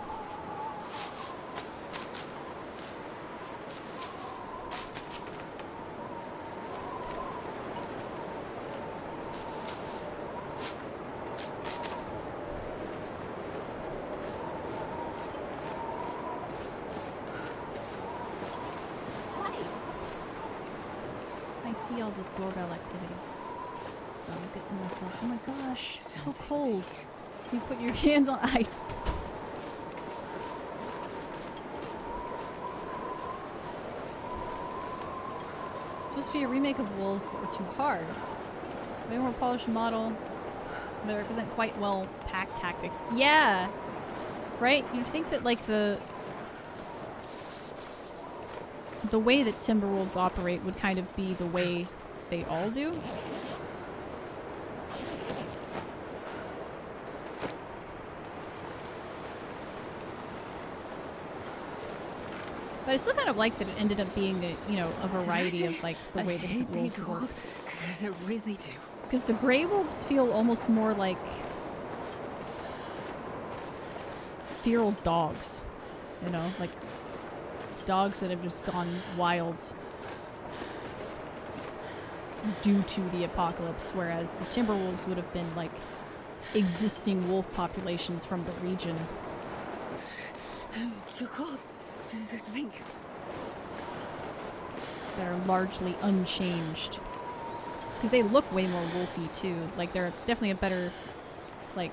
See all the doorbell activity. So I'm getting myself. Oh my gosh, so cold. You put your hands on ice. It's supposed to be a remake of Wolves, but we're too hard. Way more polished model. They represent quite well pack tactics. Yeah! Right? You'd think that, like, the way that Timberwolves operate would kind of be the way they all do. But I still kind of like that it ended up being a, you know, a variety of, like, the way that the wolves work. Because I really do. Because the Grey Wolves feel almost more like feral dogs, you know, like dogs that have just gone wild due to the apocalypse, whereas the Timberwolves would have been like existing wolf populations from the region. I'm too cold to think. That are largely unchanged. Because they look way more wolfy too. Like they're definitely a better like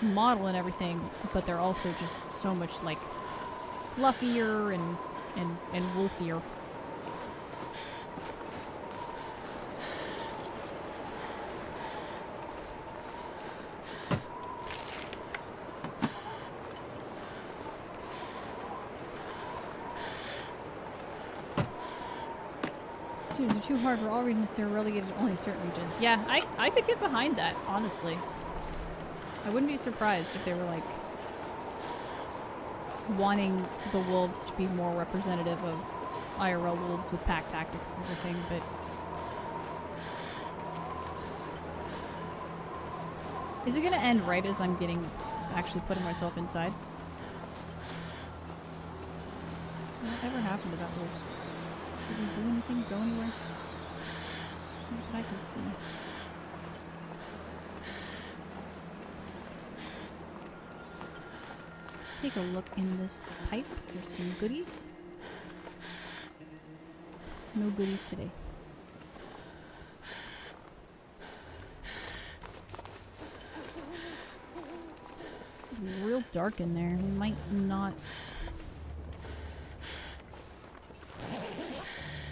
model and everything, but they're also just so much like fluffier and wolfier. Dudes are too hard for all regions, they're relegated to only certain regions. Yeah, I could get behind that, honestly. I wouldn't be surprised if they were like wanting the wolves to be more representative of IRL wolves with pack tactics and everything, but is it gonna end right as I'm actually putting myself inside? Whatever happened to that wolf? Did he do anything? Go anywhere? Not that I can see. Let's take a look in this pipe for some goodies. No goodies today. It's real dark in there. We might not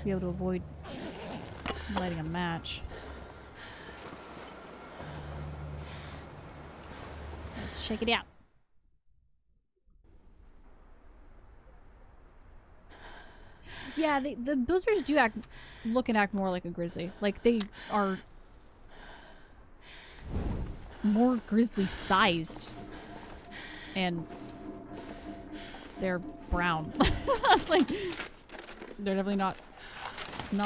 be able to avoid lighting a match. Let's check it out. Yeah, those bears do look and act more like a grizzly. Like they are more grizzly sized. And they're brown. Like, they're definitely not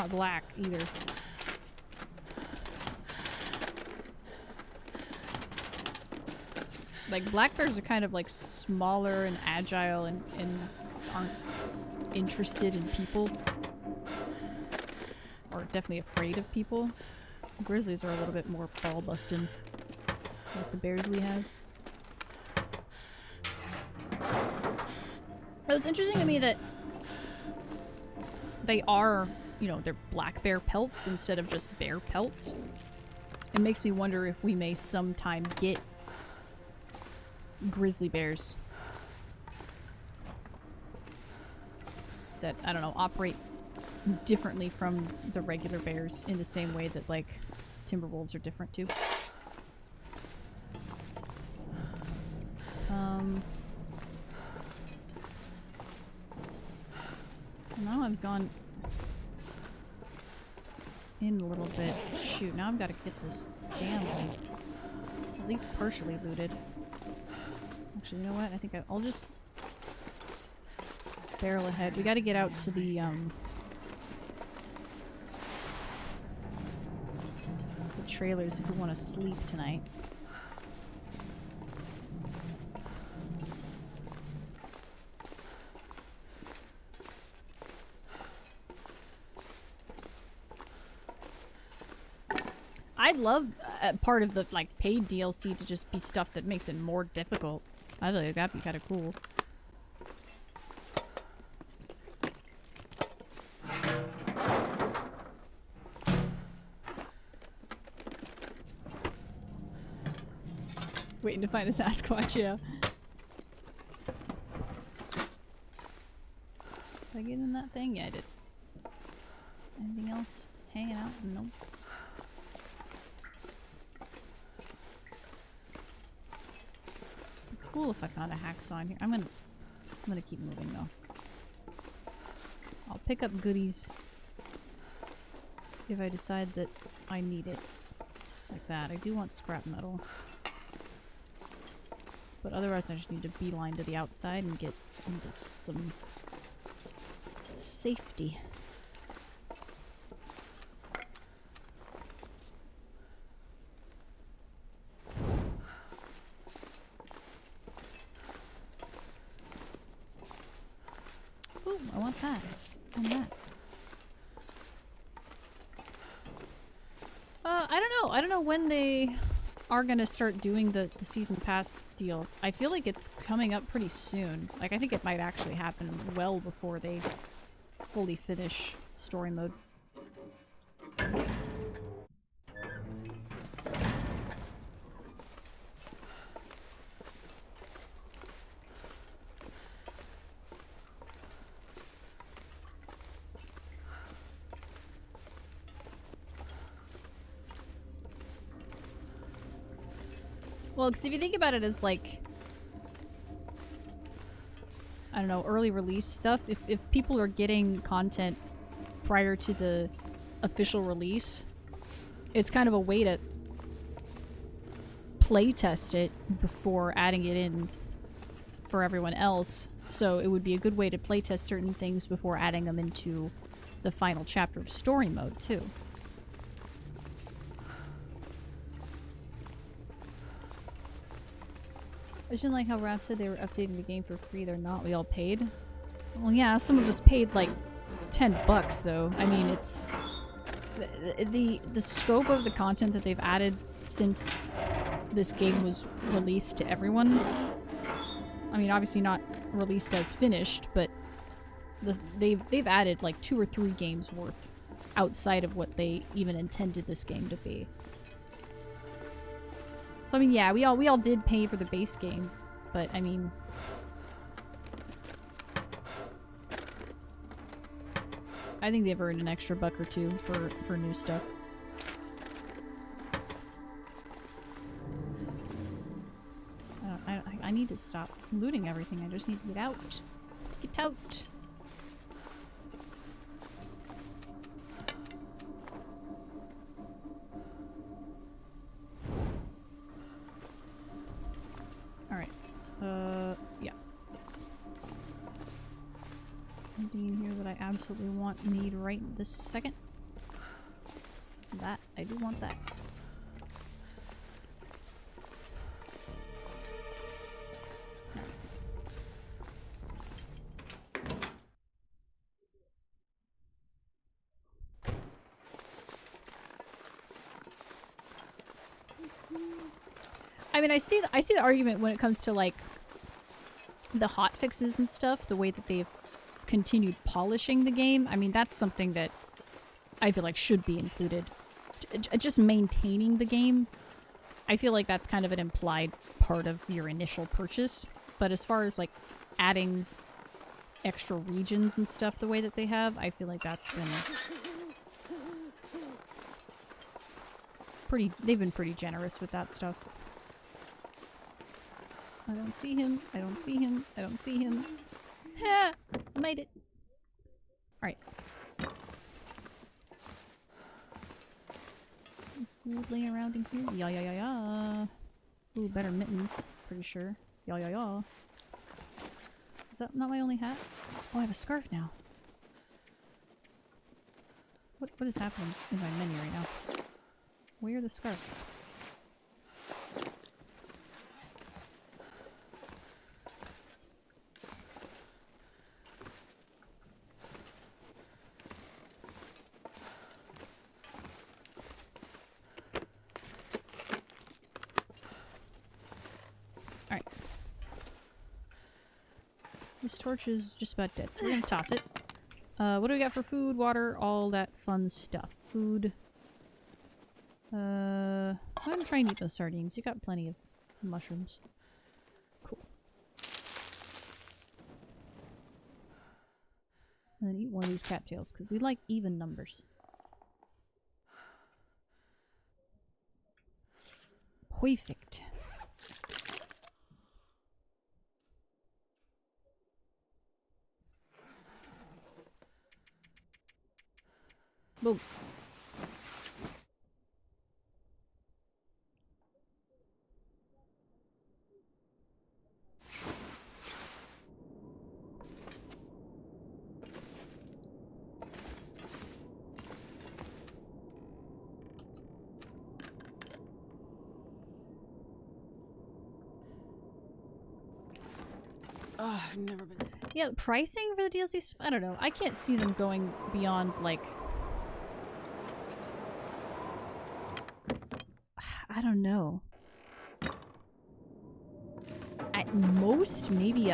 black either. Like, black bears are kind of like smaller and agile and aren't interested in people. Or definitely afraid of people. Grizzlies are a little bit more ball busting, like the bears we have. It was interesting to me that they are, you know, they're black bear pelts instead of just bear pelts. It makes me wonder if we may sometime get grizzly bears that, I don't know, operate differently from the regular bears in the same way that, like, timber wolves are different too. Now I've gone in a little bit. Shoot, now I've got to get this damn thing at least partially looted. Actually, you know what? I think I'll just barrel ahead. We got to get out to the trailers if we want to sleep tonight. I'd love part of the like paid DLC to just be stuff that makes it more difficult. I feel like that'd be kind of cool. Waiting to find a Sasquatch, yeah. Did I get in that thing? Yeah, I did. Anything else hanging out? Nope. Cool if I found a hacksaw in here. I'm gonna keep moving though. I'll pick up goodies if I decide that I need it. Like that. I do want scrap metal. But otherwise I just need to beeline to the outside and get into some safety. Ooh, I want that. And that. I don't know. I don't know when they are gonna start doing the season pass deal. I feel like it's coming up pretty soon. Like, I think it might actually happen well before they fully finish story mode. Well, because if you think about it as, like, I don't know, early release stuff, if people are getting content prior to the official release, it's kind of a way to play test it before adding it in for everyone else. So it would be a good way to play test certain things before adding them into the final chapter of story mode, too. I just didn't like how Raph said they were updating the game for free. They're not. We all paid. Well, yeah, some of us paid like $10 though. I mean, it's the scope of the content that they've added since this game was released to everyone. I mean, obviously not released as finished, but they've added like 2 or 3 games worth outside of what they even intended this game to be. So I mean, yeah, we all did pay for the base game, but I mean, I think they've earned an extra $1 or $2 for new stuff. I need to stop looting everything. I just need to get out. Get out. absolutely want, need right this second. That, I do want that. I mean, I see the argument when it comes to like the hot fixes and stuff, the way that they've continued polishing the game. I mean, that's something that I feel like should be included. Just maintaining the game, I feel like that's kind of an implied part of your initial purchase. But as far as like adding extra regions and stuff the way that they have, I feel like that's been pretty, they've been pretty generous with that stuff. I don't see him. I don't see him. I don't see him. Ha! Made it. Alright. Food laying around in here. Yeah, yeah, yeah, yeah. Ooh, better mittens. Pretty sure. Yeah, yeah, yeah. Is that not my only hat? Oh, I have a scarf now. What is happening in my menu right now? Where the scarf? This torch is just about dead, so we're gonna toss it. What do we got for food, water, all that fun stuff? Food. I'm gonna try and eat those sardines. You got plenty of mushrooms. Cool. And then eat one of these cattails, because we like even numbers. Perfect. Boom. Oh, I've never been. Yeah, pricing for the DLC stuff? I don't know. I can't see them going beyond, like... I don't know. At most, maybe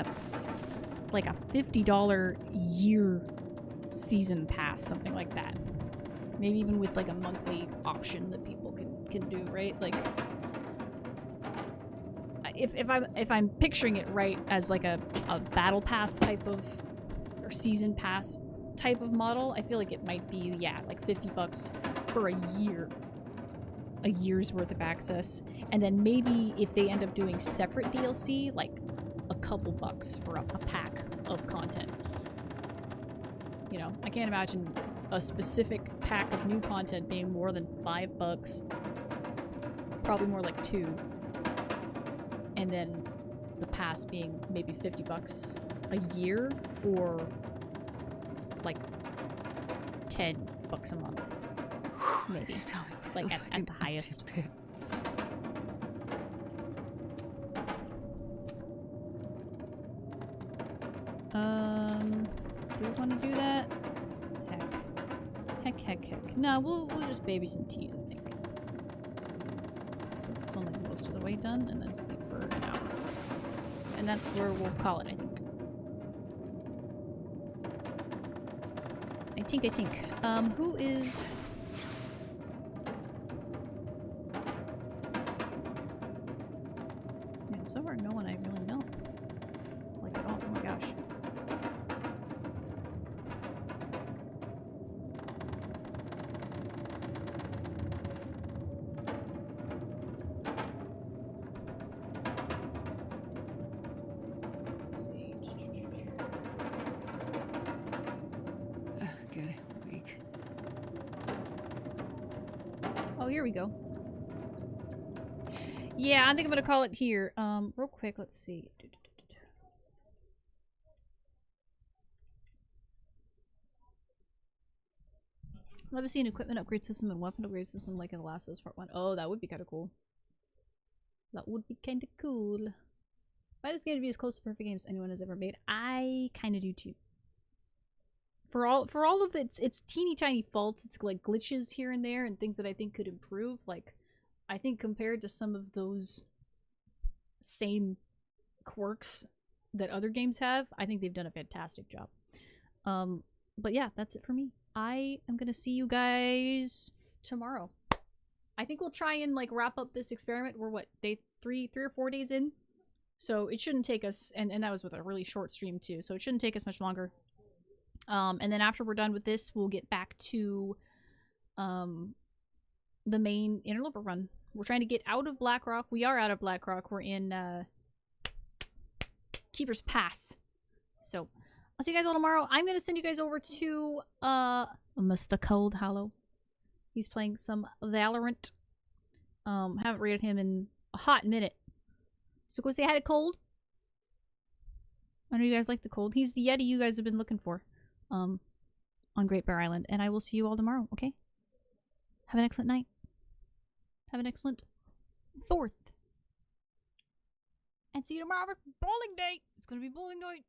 like a $50 year season pass, something like that. Maybe even with like a monthly option that people can do, right? Like, if I'm picturing it right as like a battle pass type of, or season pass type of model, I feel like it might be, yeah, like $50 for a year. A year's worth of access, and then maybe if they end up doing separate DLC, like a couple bucks for a pack of content. You know, I can't imagine a specific pack of new content being more than $5. Probably more like $2. And then the pass being maybe $50 a year, or like $10 a month. Maybe. Like at the highest. Pit. Do we want to do that? Heck. No, we'll just baby some teas, I think. Put this one like most of the way done, and then sleep for an hour. And that's where we'll call it, I think. I think. Who is... So far, no one I really know. Like at all. Oh my gosh. Let's see. Getting weak. Oh, here we go. Yeah, I think I'm gonna call it here. Real quick, let's see. Love to see an equipment upgrade system and weapon upgrade system like in The Last of Us Part 1. Oh, that would be kind of cool. That would be kind of cool. Why this game to be as close to perfect games anyone has ever made? I kind of do too. For all of its teeny tiny faults, it's like glitches here and there and things that I think could improve. Like, I think compared to some of those same quirks that other games have, I think they've done a fantastic job. But yeah, that's it for me. I am gonna see you guys tomorrow. I think we'll try and like wrap up this experiment. We're what, day three or 4 days in? So it shouldn't take us, and that was with a really short stream too, so it shouldn't take us much longer. And then after we're done with this, we'll get back to the main Interloper run. We're trying to get out of Blackrock. We are out of Blackrock. We're in Keeper's Pass. So I'll see you guys all tomorrow. I'm gonna send you guys over to Mr. Cold Hollow. He's playing some Valorant. Haven't rated him in a hot minute. So go say hi to Cold. I know you guys like the Cold. He's the Yeti you guys have been looking for. On Great Bear Island. And I will see you all tomorrow, okay? Have an excellent night. Have an excellent 4th. And see you tomorrow for bowling day. It's gonna be bowling night.